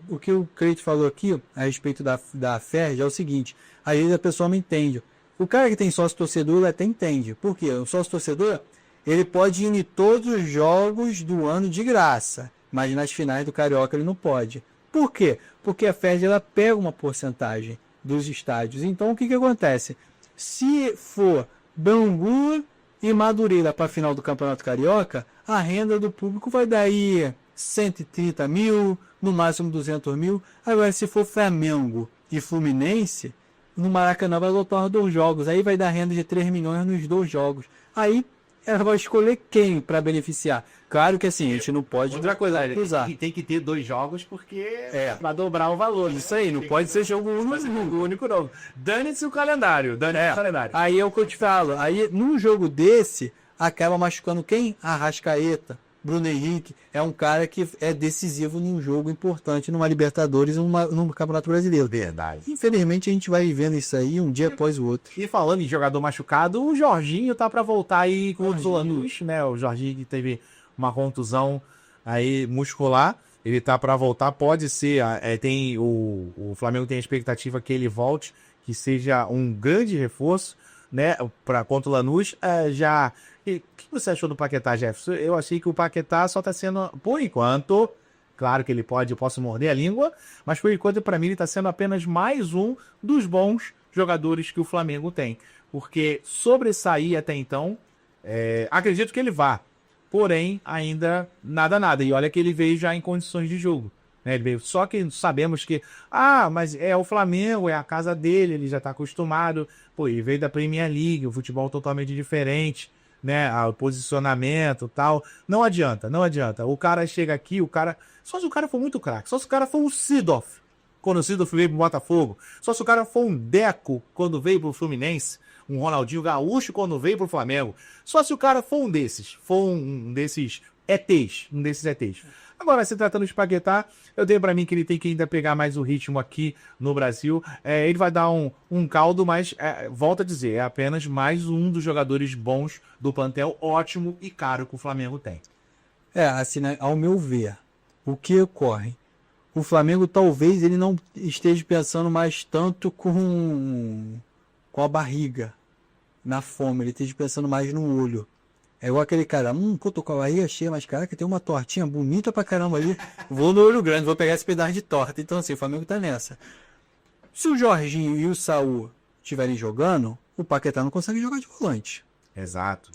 B: o que o Cleito falou aqui a respeito da Ferg é o seguinte, aí a pessoa não entende. O cara que tem sócio torcedor, ele até entende. Por quê? O sócio torcedor, ele pode ir em todos os jogos do ano de graça, mas nas finais do Carioca ele não pode. Por quê? Porque a Ferg, ela pega uma porcentagem dos estádios. Então, o que acontece? Se for Bangu e Madureira para a final do Campeonato Carioca, a renda do público vai dar aí 130 mil, no máximo 200 mil. Agora, se for Flamengo e Fluminense, no Maracanã vai lotar 2 jogos. Aí vai dar renda de 3 milhões nos 2 jogos. Aí ela vai escolher quem para beneficiar. Claro que assim, a gente não pode.
A: Outra coisa,
B: usar.
A: tem que ter 2 jogos porque
B: vai dobrar o valor. Isso aí, não pode ser jogo único, não.
A: Dane-se o calendário.
B: Aí é o que eu te falo. Aí, num jogo desse, acaba machucando quem? Arrascaeta, Bruno Henrique. É um cara que é decisivo num jogo importante, numa Libertadores, num Campeonato Brasileiro.
A: Verdade.
B: Infelizmente, a gente vai vivendo isso aí um dia após o outro.
A: E falando em jogador machucado, o Jorginho tá para voltar aí com o Lanús, né? O Jorginho que teve uma contusão aí muscular, ele tá para voltar, pode ser, tem o Flamengo tem a expectativa que ele volte, que seja um grande reforço, né, para contra o Lanús. O que você achou do Paquetá, Jefferson? Eu achei que o Paquetá só tá sendo, por enquanto, claro que eu posso morder a língua, mas por enquanto para mim ele tá sendo apenas mais um dos bons jogadores que o Flamengo tem, porque sobressair até então, acredito que ele vá. Porém, ainda nada. E olha que ele veio já em condições de jogo. Né? Ele veio, só que sabemos que, mas é o Flamengo, é a casa dele, ele já está acostumado. Pô, ele veio da Premier League, o futebol totalmente diferente, né? O posicionamento e tal. Não adianta. O cara chega aqui, só se o cara for muito craque, só se o cara for um Seedorf, quando o Seedorf veio pro Botafogo, só se o cara for um Deco, quando veio pro Fluminense, um Ronaldinho Gaúcho quando veio pro Flamengo. Só se o cara for um desses ETs, Agora, se tratando de Paquetá, eu tenho pra mim que ele tem que ainda pegar mais o ritmo aqui no Brasil. Ele vai dar um caldo, mas volto a dizer, é apenas mais um dos jogadores bons do plantel, ótimo e caro que o Flamengo tem.
B: Assim, né, ao meu ver, o que ocorre? O Flamengo talvez ele não esteja pensando mais tanto com a barriga, na fome, ele esteja pensando mais no olho. É igual aquele cara, tô com a barriga cheia, mas caraca, tem uma tortinha bonita pra caramba ali, vou no olho grande, vou pegar esse pedaço de torta. Então assim, o Flamengo tá nessa. Se o Jorginho e o Saul estiverem jogando, o Paquetá não consegue jogar de volante.
A: Exato.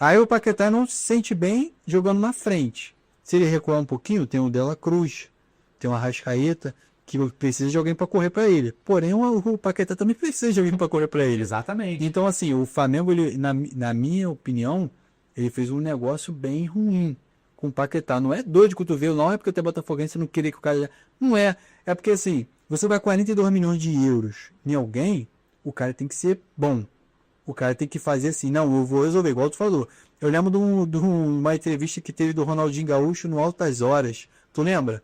B: Aí o Paquetá não se sente bem jogando na frente. Se ele recuar um pouquinho, tem o Dela Cruz, tem o Arrascaeta, que precisa de alguém para correr para ele. Porém, o Paquetá também precisa de alguém para correr para ele.
A: Exatamente.
B: Então, assim, o Flamengo, ele, na minha opinião, ele fez um negócio bem ruim com o Paquetá. Não é dor de cotovelo, não é porque o Botafoguense não queria que o cara... Não é. É porque, assim, Você vai 42 milhões de euros em alguém, o cara tem que ser bom. O cara tem que fazer assim, não, eu vou resolver, igual tu falou. Eu lembro de uma entrevista que teve do Ronaldinho Gaúcho no Altas Horas. Tu lembra?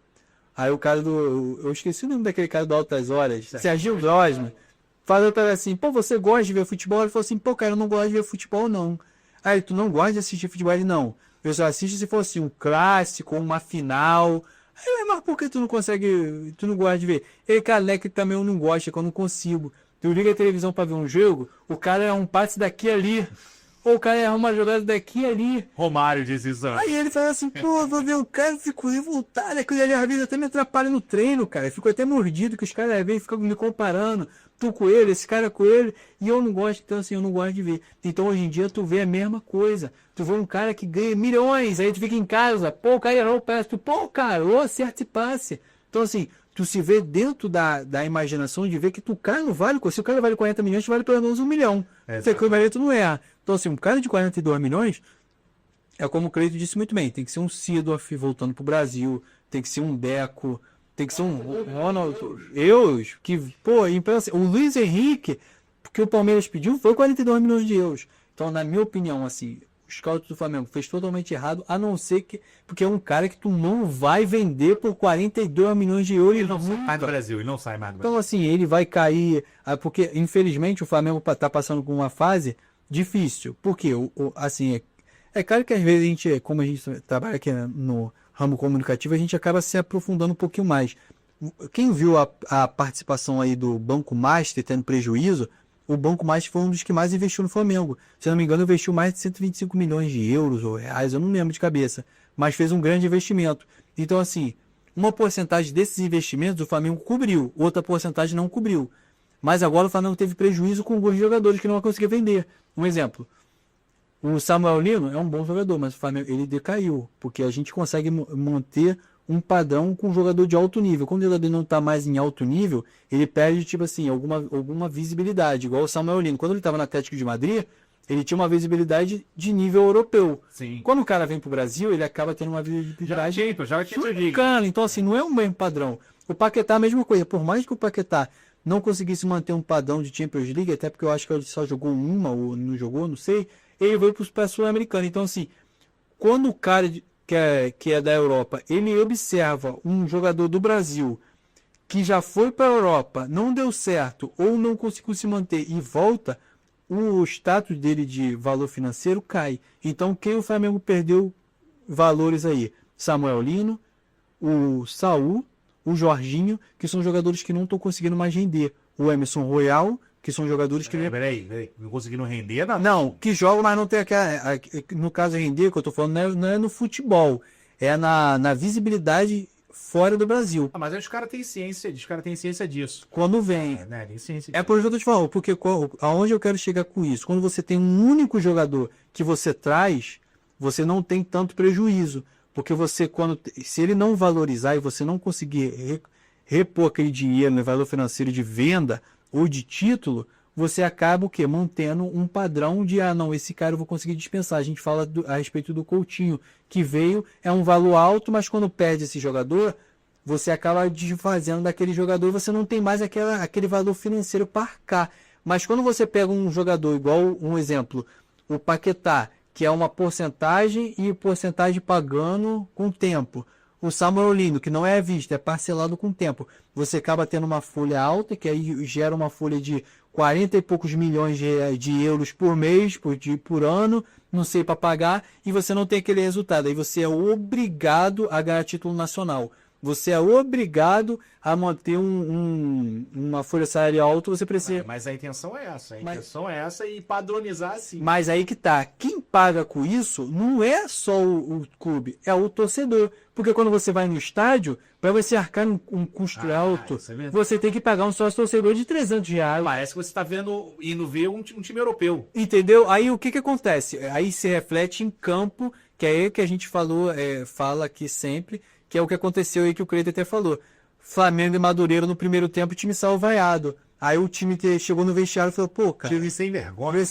B: Aí o cara do... Eu esqueci o nome daquele cara do Altas Horas. Serginho Grosman. Falou pra ele assim, pô, você gosta de ver futebol? Ele falou assim, pô, cara, eu não gosto de ver futebol, não. Aí, tu não gosta de assistir futebol? Ele, não. Eu só assisto se fosse um clássico, uma final. Aí, mas por que tu não consegue, tu não gosta de ver? Ele, cara, que também eu não gosto, que eu não consigo. Tu liga a televisão pra ver um jogo, o cara é um passe daqui ali. Ou o cara erra uma jogada daqui e ali.
A: Romário disse isso.
B: Aí ele fala assim, pô, vou ver o cara, eu fico revoltado. Aquilo ali às vezes até me atrapalha no treino, cara. Eu fico até mordido que os caras às vezes ficam me comparando. Tu com ele, esse cara com ele. E eu não gosto, então assim, eu não gosto de ver. Então hoje em dia tu vê a mesma coisa. Tu vê um cara que ganha milhões, aí tu fica em casa, pô, o cara errou o passe. Tu, pô, cara, ô, acerta esse passe. Então assim, tu se vê dentro da imaginação de ver que tu cara não vale, se o cara vale 40 milhões, tu vale pelo menos 1 milhão. Você que o tu não erra. Então assim, um cara de 42 milhões, é como o Cleito disse muito bem, tem que ser um Seedorf voltando pro Brasil, tem que ser um Deco, tem que ser um Ronald, que, pô, então, assim, o Luiz Henrique, porque o Palmeiras pediu, foi 42 milhões de euros. Então, na minha opinião, assim, o scout do Flamengo fez totalmente errado, a não ser que, porque é um cara que tu não vai vender por 42 milhões de euros.
A: Ele não sai mais do Brasil, ele não sai mais do Brasil.
B: Então, assim, ele vai cair, porque, infelizmente, o Flamengo tá passando por uma fase difícil, porque, assim, é claro que às vezes a gente, como a gente trabalha aqui no ramo comunicativo, a gente acaba se aprofundando um pouquinho mais. Quem viu a participação aí do Banco Master tendo prejuízo, o Banco Master foi um dos que mais investiu no Flamengo. Se eu não me engano, investiu mais de 125 milhões de euros ou reais, eu não lembro de cabeça, mas fez um grande investimento. Então, assim, uma porcentagem desses investimentos o Flamengo cobriu, outra porcentagem não cobriu. Mas agora o Flamengo teve prejuízo com alguns jogadores que não vai conseguir vender. Um exemplo, o Samuel Lino é um bom jogador, mas o Flamengo ele decaiu, porque a gente consegue manter um padrão com um jogador de alto nível. Quando o jogador não está mais em alto nível, ele perde, tipo assim, alguma visibilidade, igual o Samuel Lino. Quando ele estava no Atlético de Madrid, ele tinha uma visibilidade de nível europeu.
A: Sim.
B: Quando o cara vem pro Brasil, ele acaba tendo uma visibilidade
A: já.
B: Então, assim, não é um bem padrão. O Paquetá, a mesma coisa. Por mais que o Paquetá não conseguisse manter um padrão de Champions League, até porque eu acho que ele só jogou uma, ou não jogou, não sei, ele veio para o Sul-Americano. Então, assim, quando o cara que é da Europa, ele observa um jogador do Brasil que já foi para a Europa, não deu certo, ou não conseguiu se manter e volta, o status dele de valor financeiro cai. Então, quem o Flamengo perdeu valores aí? Samuel Lino, o Saul, o Jorginho, que são jogadores que não estão conseguindo mais render. O Emerson Royal, que são jogadores que...
A: Peraí, não conseguindo render nada?
B: Não, que jogam, mas não tem aquela... No caso, render, que eu tô falando, não é no futebol. É na visibilidade fora do Brasil.
A: Ah, mas aí os caras têm ciência disso.
B: Quando vem.
A: Né? Tem ciência
B: É por isso que eu tô te falando, porque aonde eu quero chegar com isso? Quando você tem um único jogador que você traz, você não tem tanto prejuízo. Porque você, se ele não valorizar e você não conseguir repor aquele dinheiro no valor financeiro de venda ou de título, você acaba o quê? Mantendo um padrão de, não, esse cara eu vou conseguir dispensar. A gente fala a respeito do Coutinho, que veio, é um valor alto, mas quando perde esse jogador, você acaba desfazendo daquele jogador, você não tem mais aquele valor financeiro para arcar. Mas quando você pega um jogador igual, um exemplo, o Paquetá, que é uma porcentagem e porcentagem pagando com o tempo. O Samuel Lino, que não é à vista, é parcelado com o tempo. Você acaba tendo uma folha alta, que aí gera uma folha de 40 e poucos milhões de euros por mês, por ano, não sei, para pagar, e você não tem aquele resultado. Aí você é obrigado a ganhar título nacional. Você é obrigado a manter uma folha salarial alta, você precisa...
A: Mas a intenção é essa. Intenção é essa e padronizar assim.
B: Mas aí que tá. Quem paga com isso não é só o clube, é o torcedor. Porque quando você vai no estádio, para você arcar um custo alto, você tem que pagar um sócio torcedor de R$300.
A: Parece que você está indo ver um time europeu.
B: Entendeu? Aí o que acontece? Aí se reflete em campo, que é aí que a gente fala aqui sempre, que é o que aconteceu aí que o Cleiton até falou. Flamengo e Madureira no primeiro tempo, o time saiu vaiado. Aí o time chegou no vestiário e falou, pô, cara...
A: Time sem vergonha.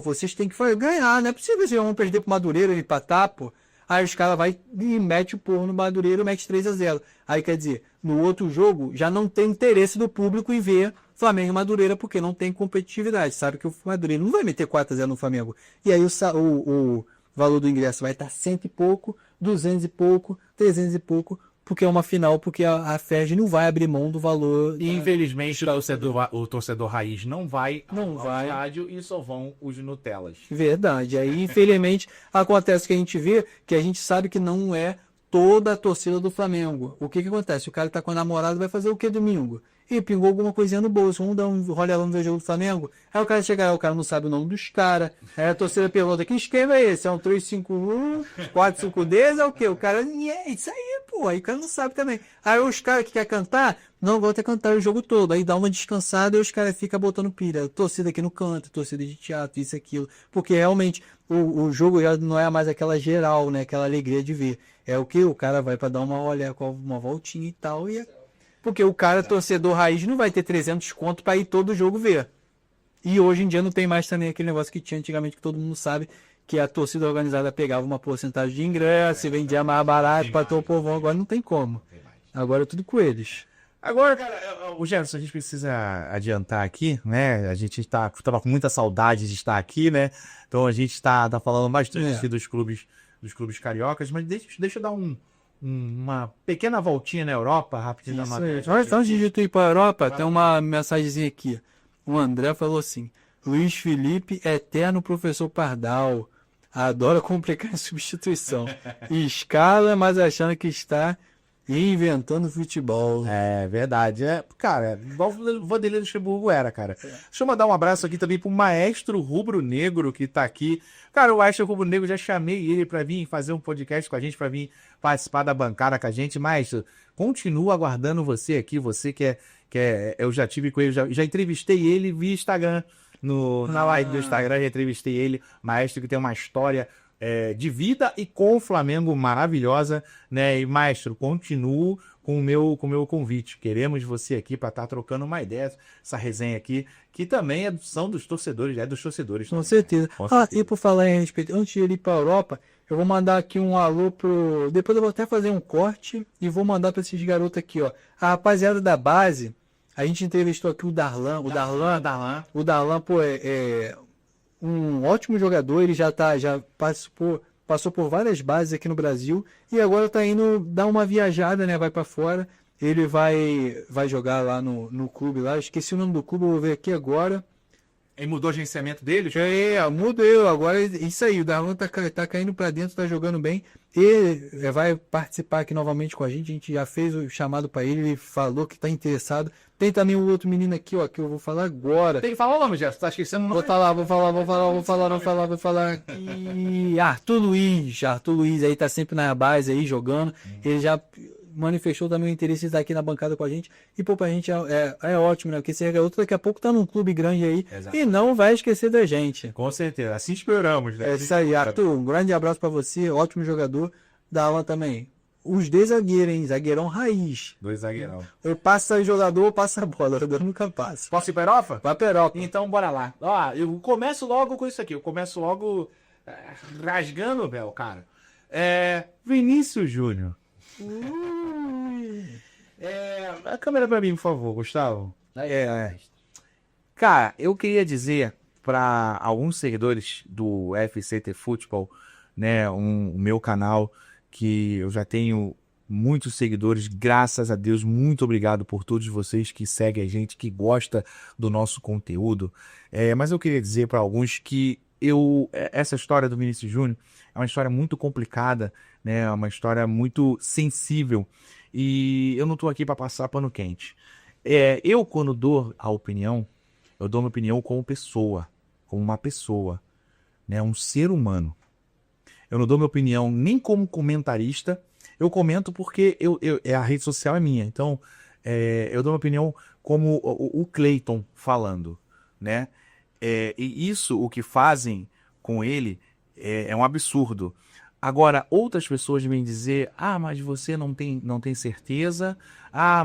B: Vocês têm que ganhar, não é possível que vocês vão perder pro Madureira e empatar, pô. Aí os caras vai e mete o porro no Madureira e mete 3-0. Aí quer dizer, no outro jogo já não tem interesse do público em ver Flamengo e Madureira, porque não tem competitividade. Sabe que o Madureira não vai meter 4-0 no Flamengo. E aí o valor do ingresso vai estar 100 e pouco, 200 e pouco, 300 e pouco, porque é uma final, porque a FERJ não vai abrir mão do valor.
A: E infelizmente o torcedor raiz não vai
B: Não
A: ao
B: vai.
A: estádio e só vão os Nutellas.
B: Verdade. Aí, infelizmente, acontece que a gente vê que a gente sabe que não é toda a torcida do Flamengo. O que acontece? O cara tá com a namorada, vai fazer o que domingo? E pingou alguma coisinha no bolso, vamos dar um rolelão no jogo do Flamengo. Aí o cara chega lá, o cara não sabe o nome dos caras. Aí a torcida pergunta, que esquema é esse? É um 3-5-1, 4-5-10, é o quê? O cara, é isso aí, pô. Aí o cara não sabe também. Aí os caras que querem cantar, não vão até cantar o jogo todo. Aí dá uma descansada e os caras ficam botando pilha. Torcida aqui no canto, torcida de teatro, isso e aquilo. Porque realmente o jogo já não é mais aquela geral, né? Aquela alegria de ver. É o que? O cara vai pra dar uma voltinha e tal. Porque o cara, torcedor raiz, não vai ter 300 conto pra ir todo jogo ver. E hoje em dia não tem mais também aquele negócio que tinha antigamente, que todo mundo sabe, que a torcida organizada pegava uma porcentagem de ingresso e vendia mais barato pra todo o povão. Agora não tem como. Agora é tudo com eles.
A: Agora, cara, o Jefferson, a gente precisa adiantar aqui, né? A gente tava com muita saudade de estar aqui, né? Então a gente tá falando bastante dos clubes cariocas, mas deixa eu dar uma pequena voltinha na Europa, rapidinho na matéria.
B: Antes de tu ir para a Europa, tem uma mensagenzinha aqui. O André falou assim: Luiz Felipe, eterno professor Pardal, adora complicar em substituição. Escala, mas achando que está inventando futebol.
A: É verdade. Cara, igual o Vanderlei Luxemburgo era, cara. Deixa eu mandar um abraço aqui também pro maestro rubro-negro que tá aqui. Cara, o maestro rubro-negro, já chamei ele pra vir fazer um podcast com a gente, pra vir participar da bancada com a gente. Maestro, continuo aguardando você aqui, você que eu já tive com ele, já entrevistei ele via Instagram, na live do Instagram, já entrevistei ele, maestro que tem uma história de vida e com o Flamengo maravilhosa, né? E, maestro, continuo com o meu convite. Queremos você aqui para estar trocando uma ideia, essa resenha aqui, que também são dos torcedores, é dos torcedores.
B: Com certeza. E por falar em respeito, antes de ele ir para a Europa, eu vou mandar aqui um alô pro... Depois eu vou até fazer um corte e vou mandar para esses garotos aqui, ó. A rapaziada da base, a gente entrevistou aqui o Darlan. O Darlan, pô, é um ótimo jogador, ele já passou por várias bases aqui no Brasil e agora tá indo dar uma viajada, né? Vai para fora. Ele vai jogar lá no clube lá. Esqueci o nome do clube, eu vou ver aqui agora.
A: Ele mudou o agenciamento dele?
B: Mudou. Agora isso aí, o Darlan tá caindo para dentro, tá jogando bem. Ele vai participar aqui novamente com a gente já fez o chamado para ele falou que tá interessado. Tem também o outro menino aqui, ó, que eu vou falar agora.
A: Tem que falar o nome, Gerson, tá esquecendo o nome?
B: Vou falar aqui. Arthur Luiz aí tá sempre na base aí jogando. Ele já manifestou também o interesse de estar aqui na bancada com a gente. E, pô, pra gente é ótimo, né? Porque esse garoto daqui a pouco tá num clube grande aí.
A: Exato.
B: E não vai esquecer da gente.
A: Com certeza. Assim esperamos, né?
B: É isso aí, Arthur. Um grande abraço pra você. Ótimo jogador. Da aula também. Os dois zagueiros, hein? Zagueirão raiz.
A: 2 zagueirão.
B: Eu passo jogador, eu passo a bola. Eu nunca passo.
A: Posso ir pra Europa?
B: Vai pra Europa.
A: Então, bora lá. Ó, eu começo logo com isso aqui. Eu começo logo rasgando o véu, cara. Vinícius Júnior. A câmera pra mim, por favor, Gustavo. Cara, eu queria dizer para alguns seguidores do FCT Futebol, né, o meu canal, que eu já tenho muitos seguidores, graças a Deus, muito obrigado por todos vocês que seguem a gente, que gosta do nosso conteúdo. Mas eu queria dizer para alguns que essa história do Vinícius Júnior é uma história muito complicada, né, é uma história muito sensível, e eu não estou aqui para passar pano quente. Eu, quando dou a opinião, eu dou minha opinião como pessoa, como uma pessoa, né, um ser humano. Eu não dou minha opinião nem como comentarista, eu comento porque a rede social é minha, então eu dou minha opinião como o Cleiton falando, né? E isso, o que fazem com ele, é um absurdo. Agora, outras pessoas vêm dizer, mas você não tem certeza,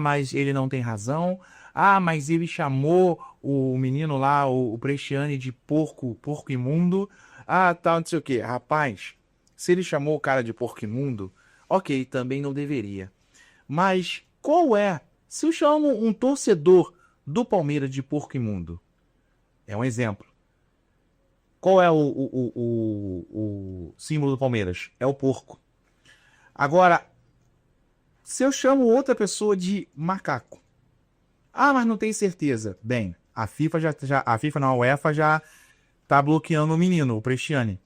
A: mas ele não tem razão, mas ele chamou o menino lá, o Bresciani, de porco imundo, tal, não sei o quê. Rapaz, Se ele chamou o cara de porco imundo, ok, também não deveria. Mas qual é? Se eu chamo um torcedor do Palmeiras de porco imundo, é um exemplo. Qual é o símbolo do Palmeiras? É o porco. Agora, se eu chamo outra pessoa de macaco, mas não tem certeza. Bem, a FIFA a UEFA já tá bloqueando o menino, o Prestiani.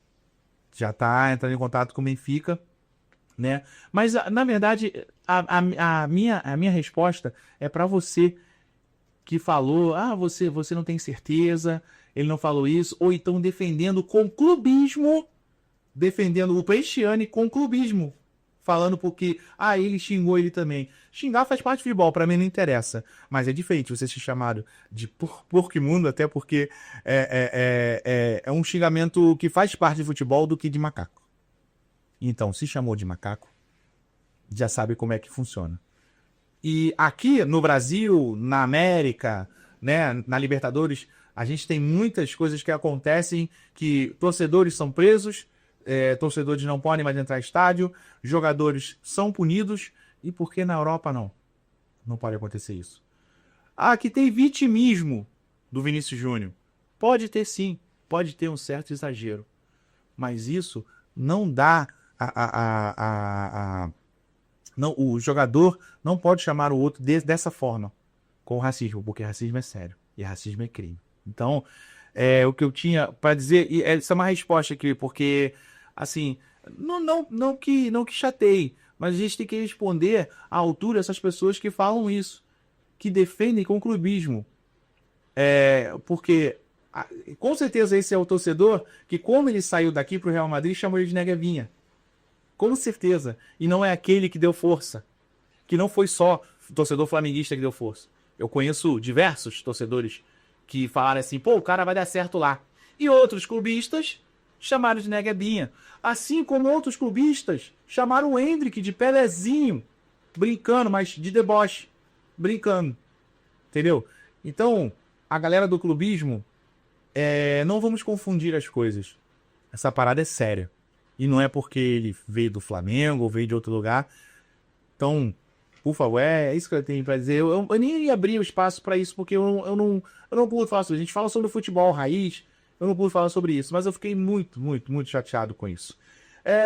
A: Já tá entrando em contato com o Benfica, né? Mas, na verdade, a minha resposta é para você que falou, você não tem certeza, ele não falou isso, ou então defendendo com clubismo, defendendo o Prestiani com clubismo, falando porque, ele xingou ele também. Xingar faz parte do futebol, pra mim não interessa, mas é diferente você ser chamado de porco imundo, até porque é um xingamento que faz parte do futebol do que de macaco. Então, se chamou de macaco, já sabe como é que funciona. E aqui no Brasil, na América, né, na Libertadores, a gente tem muitas coisas que acontecem que torcedores são presos, torcedores não podem mais entrar em estádio, jogadores são punidos, e por que na Europa não? Não pode acontecer isso. Aqui tem vitimismo do Vinícius Júnior. Pode ter sim, pode ter um certo exagero, mas isso não dá não, o jogador não pode chamar o outro dessa forma, com racismo, porque racismo é sério e racismo é crime. Então, o que eu tinha para dizer, e essa é uma resposta aqui, porque, assim, não que chateie, mas a gente tem que responder à altura essas pessoas que falam isso, que defendem com clubismo. Porque, com certeza, esse é o torcedor que, como ele saiu daqui para o Real Madrid, chamou ele de Neguevinha. Com certeza. E não é aquele que deu força. Que não foi só o torcedor flamenguista que deu força. Eu conheço diversos torcedores que falaram assim, o cara vai dar certo lá. E outros clubistas chamaram de Neguebinha. Assim como outros clubistas chamaram o Endrick de Pelezinho. Brincando, mas de deboche. Brincando. Entendeu? Então, a galera do clubismo, não vamos confundir as coisas. Essa parada é séria. E não é porque ele veio do Flamengo ou veio de outro lugar. Então, por favor, é isso que eu tenho pra dizer. Eu nem ia abrir o espaço pra isso, porque eu não pude falar sobre isso. A gente fala sobre o futebol raiz, eu não pude falar sobre isso. Mas eu fiquei muito, muito, muito chateado com isso.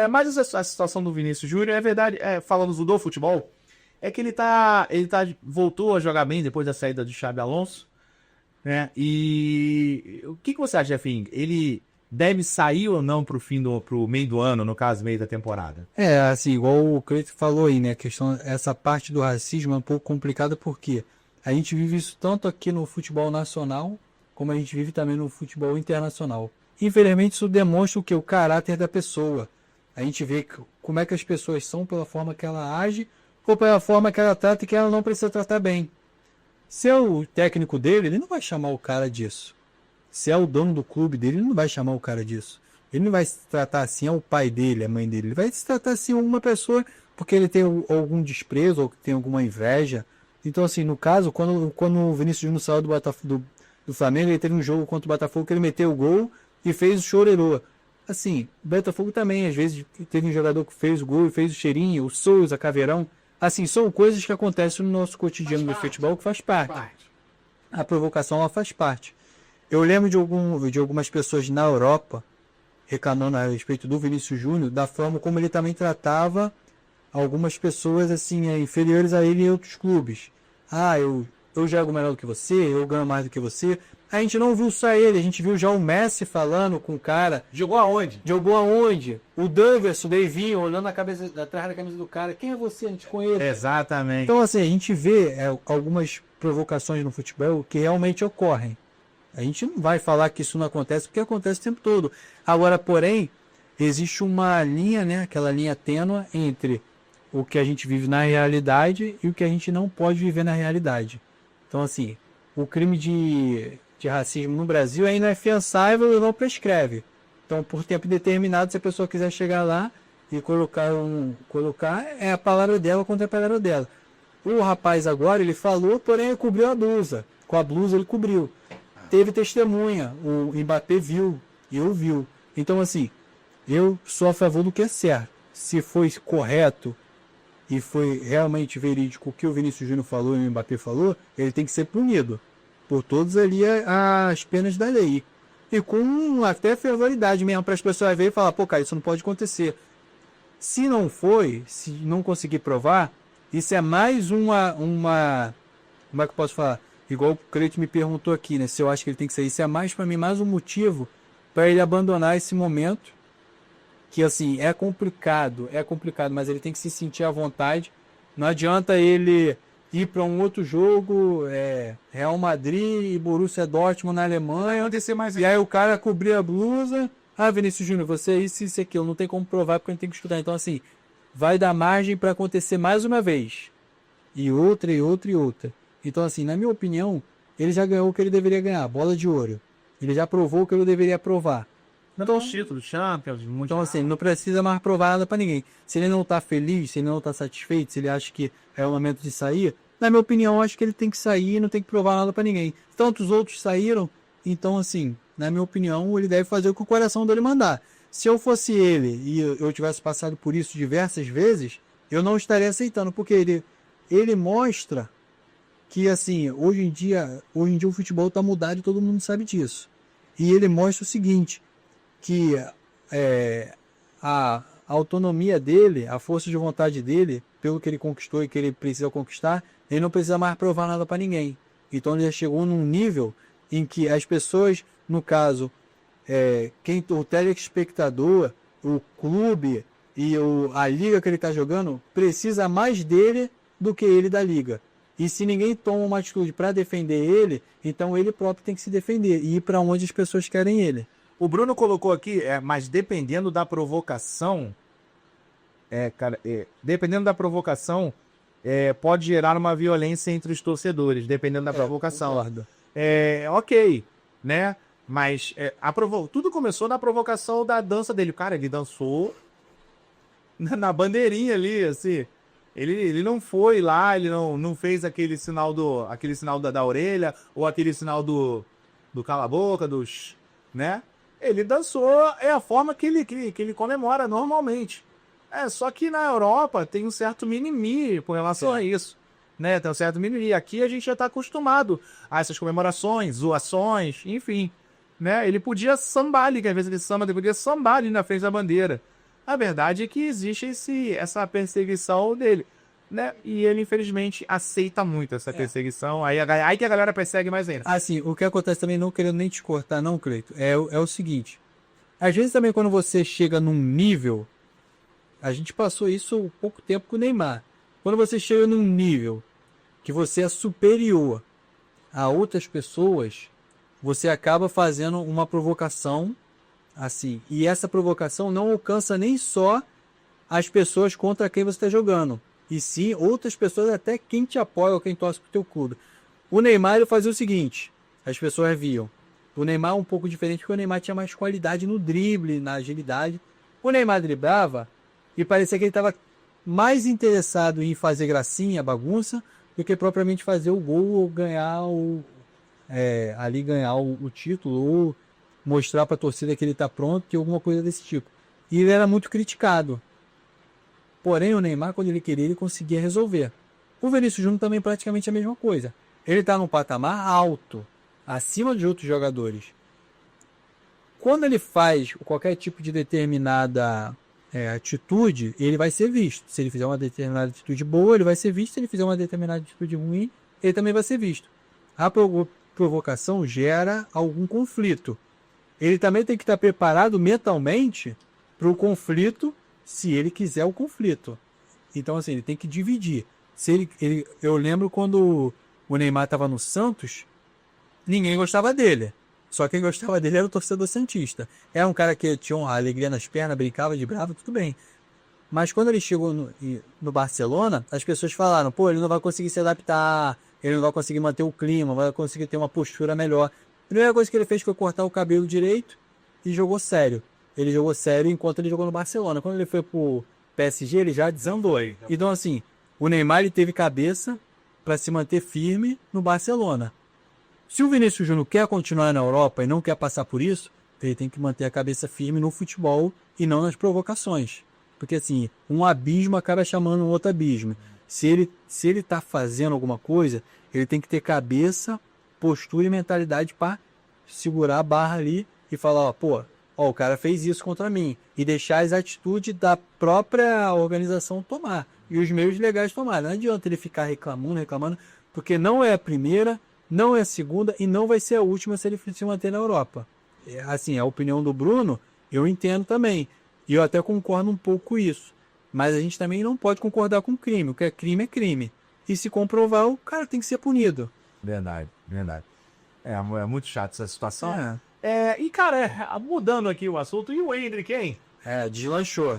A: Mas a situação do Vinícius Júnior, é verdade, falando do futebol, é que ele voltou a jogar bem depois da saída de Xabi Alonso, né? E o que você acha, Jefinho? Ele deve sair ou não pro meio do ano, no caso, meio da temporada?
B: Assim, igual o Cleiton falou aí, né? Essa parte do racismo é um pouco complicada porque a gente vive isso tanto aqui no futebol nacional, como a gente vive também no futebol internacional. Infelizmente, isso demonstra o caráter da pessoa. A gente vê como é que as pessoas são pela forma que ela age ou pela forma que ela trata e que ela não precisa tratar bem. Se é o técnico dele, ele não vai chamar o cara disso. Se é o dono do clube dele, ele não vai chamar o cara disso. Ele não vai se tratar assim, é o pai dele, a mãe dele. Ele vai se tratar assim uma pessoa porque ele tem algum desprezo ou tem alguma inveja. Então, assim, no caso, quando o Vinícius Júnior saiu do Flamengo, ele teve um jogo contra o Botafogo que ele meteu o gol e fez o chororô. Assim, o Botafogo também, às vezes, teve um jogador que fez o gol e fez o cheirinho, o Souza, Caveirão. Assim, são coisas que acontecem no nosso cotidiano do futebol que faz parte. A provocação, ela faz parte. Eu lembro de algumas pessoas na Europa reclamando a respeito do Vinícius Júnior, da forma como ele também tratava algumas pessoas assim inferiores a ele em outros clubes. Eu jogo melhor do que você, eu ganho mais do que você. A gente não viu só ele, a gente viu já o Messi falando com o cara.
A: Jogou aonde?
B: O Daverson, o Davinho, olhando atrás da camisa do cara. Quem é você? A gente conhece.
A: Exatamente.
B: Então, assim, a gente vê algumas provocações no futebol que realmente ocorrem. A gente não vai falar que isso não acontece, porque acontece o tempo todo. Agora, porém, existe uma linha, né? Aquela linha tênue entre o que a gente vive na realidade e o que a gente não pode viver na realidade. Então, assim, o crime de racismo no Brasil ainda é afiançável e não prescreve. Então, por tempo determinado, se a pessoa quiser chegar lá e colocar é a palavra dela contra a palavra dela. O rapaz agora, ele falou, porém ele cobriu a blusa. Com a blusa ele cobriu. Teve testemunha, o Mbappé viu e ouviu. Então, assim, eu sou a favor do que é certo. Se foi correto e foi realmente verídico o que o Vinícius Júnior falou e o Mbappé falou, ele tem que ser punido por todas ali as penas da lei. E com até fervoridade mesmo, para as pessoas verem e falar, pô, cara, isso não pode acontecer. Se não foi, se não conseguir provar, isso é mais uma como é que eu posso falar? Igual o Cleito me perguntou aqui, né? Se eu acho que ele tem que sair. Isso é mais, para mim, mais um motivo para ele abandonar esse momento. Que, assim, é complicado, mas ele tem que se sentir à vontade. Não adianta ele ir para um outro jogo, Real Madrid e Borussia Dortmund na Alemanha.
A: Acontecer mais
B: E aí o cara cobrir a blusa. Ah, Vinícius Júnior, você é isso e isso aqui. Eu não tem como provar porque a gente tem que estudar. Então, assim, vai dar margem para acontecer mais uma vez. E outra, e outra, e outra. Então, assim, na minha opinião, ele já ganhou o que ele deveria ganhar, bola de ouro. Ele já provou o que ele deveria provar.
A: Então, os títulos, Champions, Mundial.
B: Então, assim, não precisa mais provar nada pra ninguém. Se ele não tá feliz, se ele não tá satisfeito, se ele acha que é o momento de sair, na minha opinião, eu acho que ele tem que sair e não tem que provar nada pra ninguém. Tantos outros saíram, então, assim, na minha opinião, ele deve fazer o que o coração dele mandar. Se eu fosse ele e eu tivesse passado por isso diversas vezes, eu não estaria aceitando, porque ele mostra que, assim, hoje em dia o futebol tá mudado e todo mundo sabe disso. E ele mostra o seguinte, que a autonomia dele, a força de vontade dele, pelo que ele conquistou e que ele precisa conquistar, ele não precisa mais provar nada para ninguém. Então ele já chegou num nível em que as pessoas, no caso, o telespectador, o clube e a liga que ele está jogando, precisa mais dele do que ele da liga. E se ninguém toma uma atitude para defender ele, então ele próprio tem que se defender e ir para onde as pessoas querem ele.
A: O Bruno colocou aqui, mas dependendo da provocação, dependendo da provocação, pode gerar uma violência entre os torcedores, dependendo da provocação.
B: Concordo.
A: Ok, né? Mas tudo começou na provocação da dança dele. Cara, ele dançou na bandeirinha ali, assim. Ele não foi lá, ele não fez aquele sinal da orelha, ou aquele sinal do cala a boca, né? Ele dançou, é a forma que ele comemora normalmente. Só que na Europa tem um certo mimimi com relação a isso, né? Tem um certo mimimi. Aqui a gente já está acostumado a essas comemorações, zoações, enfim, né? Ele podia sambar ali, que às vezes ele podia sambar ali na frente da bandeira. A verdade é que existe essa perseguição dele, né? E ele, infelizmente, aceita muito essa perseguição. Aí que a galera persegue mais ainda.
B: Assim, o que acontece também, não querendo nem te cortar, não, Cleito, é o seguinte. Às vezes também quando você chega num nível, a gente passou isso há pouco tempo com o Neymar. Quando você chega num nível que você é superior a outras pessoas, você acaba fazendo uma provocação assim. E essa provocação não alcança nem só as pessoas contra quem você está jogando, e sim outras pessoas, até quem te apoia ou quem torce pro teu clube. O Neymar, ele fazia o seguinte, as pessoas viam. O Neymar é um pouco diferente, porque o Neymar tinha mais qualidade no drible, na agilidade. O Neymar driblava e parecia que ele estava mais interessado em fazer gracinha, bagunça, do que propriamente fazer o gol ou ganhar ganhar o título, ou mostrar para a torcida que ele está pronto, que alguma coisa desse tipo. E ele era muito criticado. Porém, o Neymar, quando ele queria, ele conseguia resolver. O Vinícius Júnior também praticamente a mesma coisa. Ele está num patamar alto, acima de outros jogadores. Quando ele faz qualquer tipo de determinada atitude, ele vai ser visto. Se ele fizer uma determinada atitude boa, ele vai ser visto. Se ele fizer uma determinada atitude ruim, ele também vai ser visto. A provocação gera algum conflito. Ele também tem que estar preparado mentalmente para o conflito, se ele quiser o conflito. Então, assim, ele tem que dividir. Eu lembro quando o Neymar estava no Santos, ninguém gostava dele. Só quem gostava dele era o torcedor santista. Era um cara que tinha uma alegria nas pernas, brincava de bravo, tudo bem. Mas quando ele chegou no Barcelona, as pessoas falaram, pô, ele não vai conseguir se adaptar, ele não vai conseguir manter o clima, vai conseguir ter uma postura melhor. A primeira coisa que ele fez foi cortar o cabelo direito e jogou sério. Ele jogou sério enquanto ele jogou no Barcelona. Quando ele foi pro PSG, ele já desandou. Então, assim, o Neymar ele teve cabeça para se manter firme no Barcelona. Se o Vinícius Júnior quer continuar na Europa e não quer passar por isso, Ele tem que manter a cabeça firme no futebol e não nas provocações. Porque assim, um abismo acaba chamando um outro abismo. Se ele tá fazendo alguma coisa, ele tem que ter cabeça, postura e mentalidade para segurar a barra ali e falar, ó, o cara fez isso contra mim. E deixar as atitudes da própria organização tomar. E os meios legais tomar. Não adianta ele ficar reclamando, porque não é a primeira, não é a segunda e não vai ser a última se ele se manter na Europa. Assim, a opinião do Bruno, eu entendo também. E eu até concordo um pouco com isso. Mas a gente também não pode concordar com crime. O que é crime. E se comprovar, o cara tem que ser punido.
A: Verdade. É muito chato essa situação.
B: É.
A: E, cara, mudando aqui o assunto, e o Hendrick, hein?
B: Deslanchou.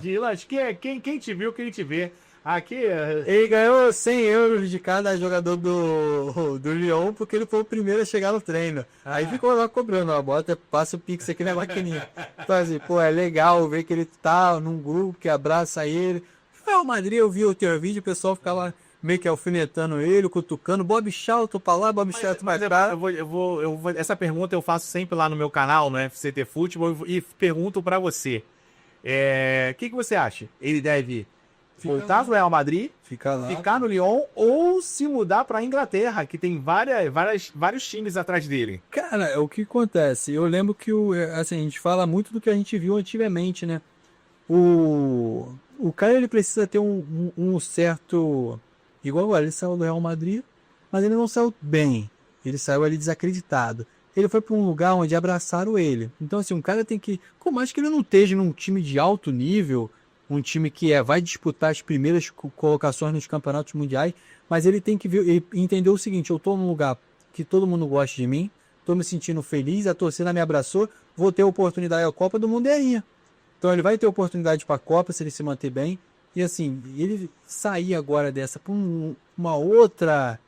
A: Quem te viu, quem te vê. Aqui.
B: Ele ganhou 100 euros de cada jogador do Lyon porque ele foi o primeiro a chegar no treino. Aí ficou lá cobrando, passa o Pix aqui na maquininha. Então assim, é legal ver que ele tá num grupo que abraça ele. O Madrid, eu vi o teu vídeo, o pessoal ficava meio que alfinetando ele, cutucando. Bob Charlton pra lá, Bob Charlton pra cá.
A: Essa pergunta eu faço sempre lá no meu canal, no FCT Futebol, e pergunto pra você. O que você acha? Ele deve voltar pro Real Madrid, ficar no Lyon ou se mudar pra Inglaterra, que tem vários times atrás dele?
B: Cara, o que acontece? Eu lembro que assim, a gente fala muito do que a gente viu antigamente, né? O cara, ele precisa ter um certo... Igual agora, ele saiu do Real Madrid, mas ele não saiu bem. Ele saiu ali desacreditado. Ele foi para um lugar onde abraçaram ele. Então, assim, um cara tem que... Por mais que ele não esteja num time de alto nível, um time que vai disputar as primeiras colocações nos campeonatos mundiais, mas ele tem que entender o seguinte: eu estou num lugar que todo mundo gosta de mim, estou me sentindo feliz, a torcida me abraçou, vou ter oportunidade, a Copa do Mundo é aí. Então ele vai ter oportunidade para a Copa se ele se manter bem. E assim, ele sair agora dessa para uma outra,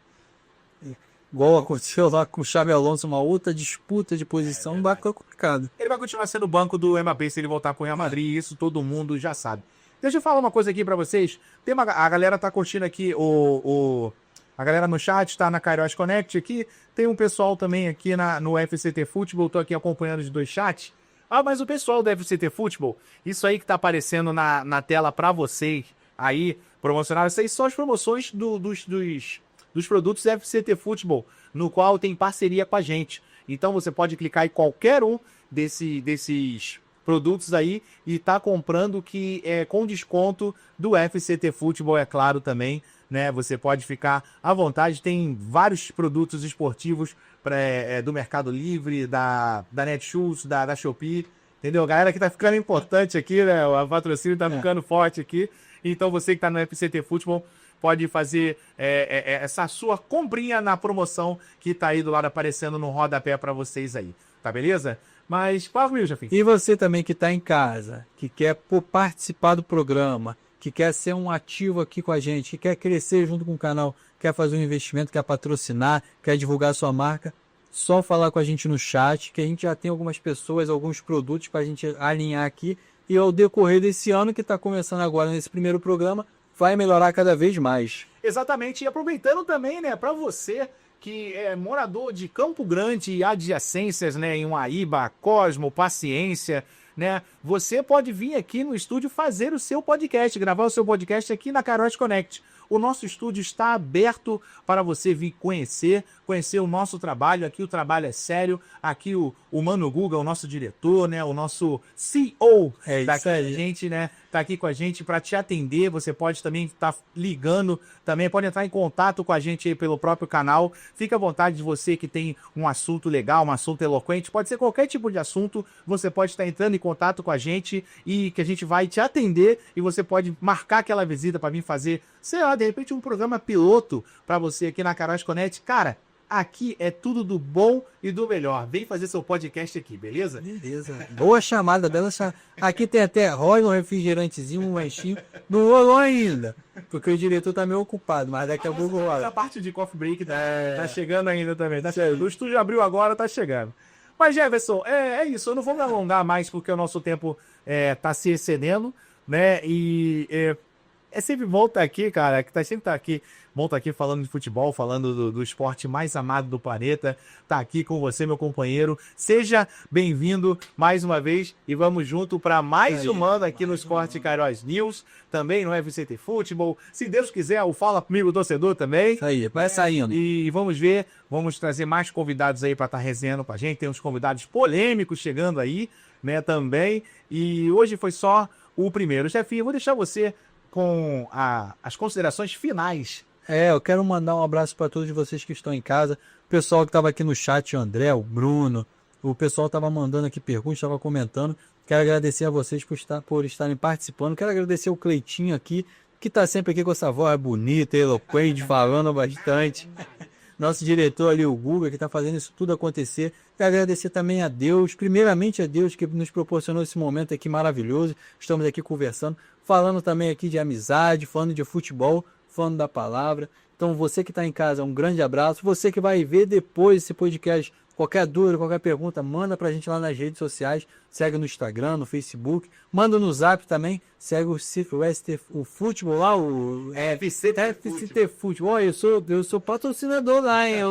B: igual aconteceu lá com o Xabi Alonso, uma outra disputa de posição, vai ficar complicado.
A: Ele vai continuar sendo banco do Mbappé se ele voltar pro Real Madrid, isso todo mundo já sabe. Deixa eu falar uma coisa aqui pra vocês. A galera tá curtindo aqui, a galera no chat tá na Kairos Connect aqui. Tem um pessoal também aqui no FCT Futebol, tô aqui acompanhando os dois chats. Mas o pessoal do FCT Futebol, isso aí que tá aparecendo na tela pra vocês aí, promocionar, isso aí são as promoções dos produtos FCT Futebol, no qual tem parceria com a gente. Então você pode clicar em qualquer um desses produtos aí e tá comprando que é com desconto do FCT Futebol, é claro também, né? Você pode ficar à vontade, tem vários produtos esportivos do Mercado Livre, da Netshoes, da Shopee, entendeu? A galera que tá ficando importante aqui, né? O patrocínio tá ficando forte aqui. Então você que tá no FCT Futebol pode fazer essa sua comprinha na promoção que tá aí do lado aparecendo no rodapé para vocês aí, tá beleza? Mas fala comigo, Jafim.
B: E você também que tá em casa, que quer participar do programa, que quer ser um ativo aqui com a gente, que quer crescer junto com o canal, quer fazer um investimento, quer patrocinar, quer divulgar sua marca, só falar com a gente no chat, que a gente já tem algumas pessoas, alguns produtos para a gente alinhar aqui. E ao decorrer desse ano que está começando agora nesse primeiro programa, vai melhorar cada vez mais.
A: Exatamente. E aproveitando também, né, para você que é morador de Campo Grande e adjacências, né, em Uaíba, Cosmo, Paciência, né, você pode vir aqui no estúdio fazer o seu podcast, gravar o seu podcast aqui na Kairos Connect. O nosso estúdio está aberto para você vir conhecer o nosso trabalho. Aqui o trabalho é sério. Aqui o Mano Guga, o nosso diretor, né? O nosso CEO da gente, né? Tá aqui com a gente para te atender. Você pode também estar ligando, também pode entrar em contato com a gente aí pelo próprio canal. Fica à vontade de você que tem um assunto legal, um assunto eloquente. Pode ser qualquer tipo de assunto. Você pode estar entrando em contato com a gente e que a gente vai te atender. E você pode marcar aquela visita para vir fazer, sei lá, de repente um programa piloto para você aqui na Kairos Connect. Cara, aqui é tudo do bom e do melhor. Vem fazer seu podcast aqui, beleza?
B: Beleza. Boa chamada, bela chamada. Aqui tem até Roy, um refrigerantezinho, um lanchinho. Não rolou ainda, porque o diretor tá meio ocupado, mas daqui a pouco rola.
A: A parte de coffee break tá chegando ainda também. O estúdio abriu agora, tá chegando. Mas, Jefferson, é isso. Eu não vou me alongar mais porque o nosso tempo tá se excedendo, né? E É sempre bom estar aqui, cara, que sempre tá aqui, bom estar aqui falando de futebol, falando do esporte mais amado do planeta, tá aqui com você, meu companheiro. Seja bem-vindo mais uma vez e vamos junto para mais um ano aqui no Esporte Queiroz News, também no FCT Futebol. Se Deus quiser, o Fala Comigo Torcedor também.
B: Isso aí, vai saindo.
A: E vamos ver, vamos trazer mais convidados aí para estar resenhando com a gente. Tem uns convidados polêmicos chegando aí, né, também. E hoje foi só o primeiro. Chefinho, eu vou deixar você com as considerações finais.
B: Eu quero mandar um abraço para todos vocês que estão em casa. O pessoal que estava aqui no chat, o André, o Bruno, o pessoal estava mandando aqui perguntas, estava comentando. Quero agradecer a vocês por estarem participando. Quero agradecer o Cleitinho aqui, que está sempre aqui com essa voz bonita, eloquente, falando bastante. Nosso diretor ali, o Guga, que está fazendo isso tudo acontecer. Quero agradecer também a Deus, primeiramente a Deus, que nos proporcionou esse momento aqui maravilhoso. Estamos aqui conversando, falando também aqui de amizade, falando de futebol, falando da palavra. Então você que está em casa, um grande abraço. Você que vai ver depois esse podcast, qualquer dúvida, qualquer pergunta, manda pra gente lá nas redes sociais. Segue no Instagram, no Facebook. Manda no Zap também. Segue o Futebol lá, o FCT Futebol. Ó, eu sou patrocinador lá, hein?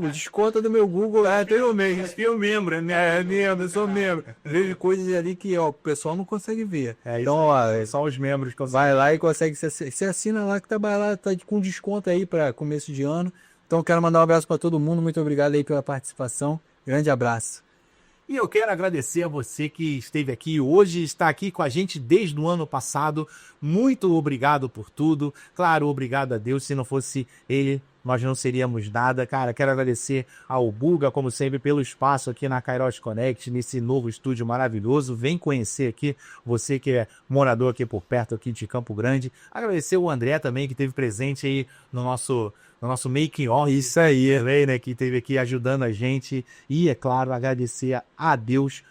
B: Desconta do meu Google lá. Tem o mês. Eu membro, né? Eu sou membro. Vejo coisas ali que ó, o pessoal não consegue ver. Então, ó,
A: Só os membros que
B: vai lá e consegue. Você assina lá que tá lá, tá com desconto aí para começo de ano. Então, quero mandar um abraço para todo mundo. Muito obrigado aí pela participação. Grande abraço.
A: E eu quero agradecer a você que esteve aqui hoje, está aqui com a gente desde o ano passado. Muito obrigado por tudo. Claro, obrigado a Deus. Se não fosse Ele, nós não seríamos nada. Cara, quero agradecer ao Buga, como sempre, pelo espaço aqui na Queiroz Connect, nesse novo estúdio maravilhoso. Vem conhecer aqui, você que é morador aqui por perto aqui de Campo Grande. Agradecer o André também, que esteve presente aí no nosso making off. Isso aí, também, né, que esteve aqui ajudando a gente. E, é claro, agradecer a Deus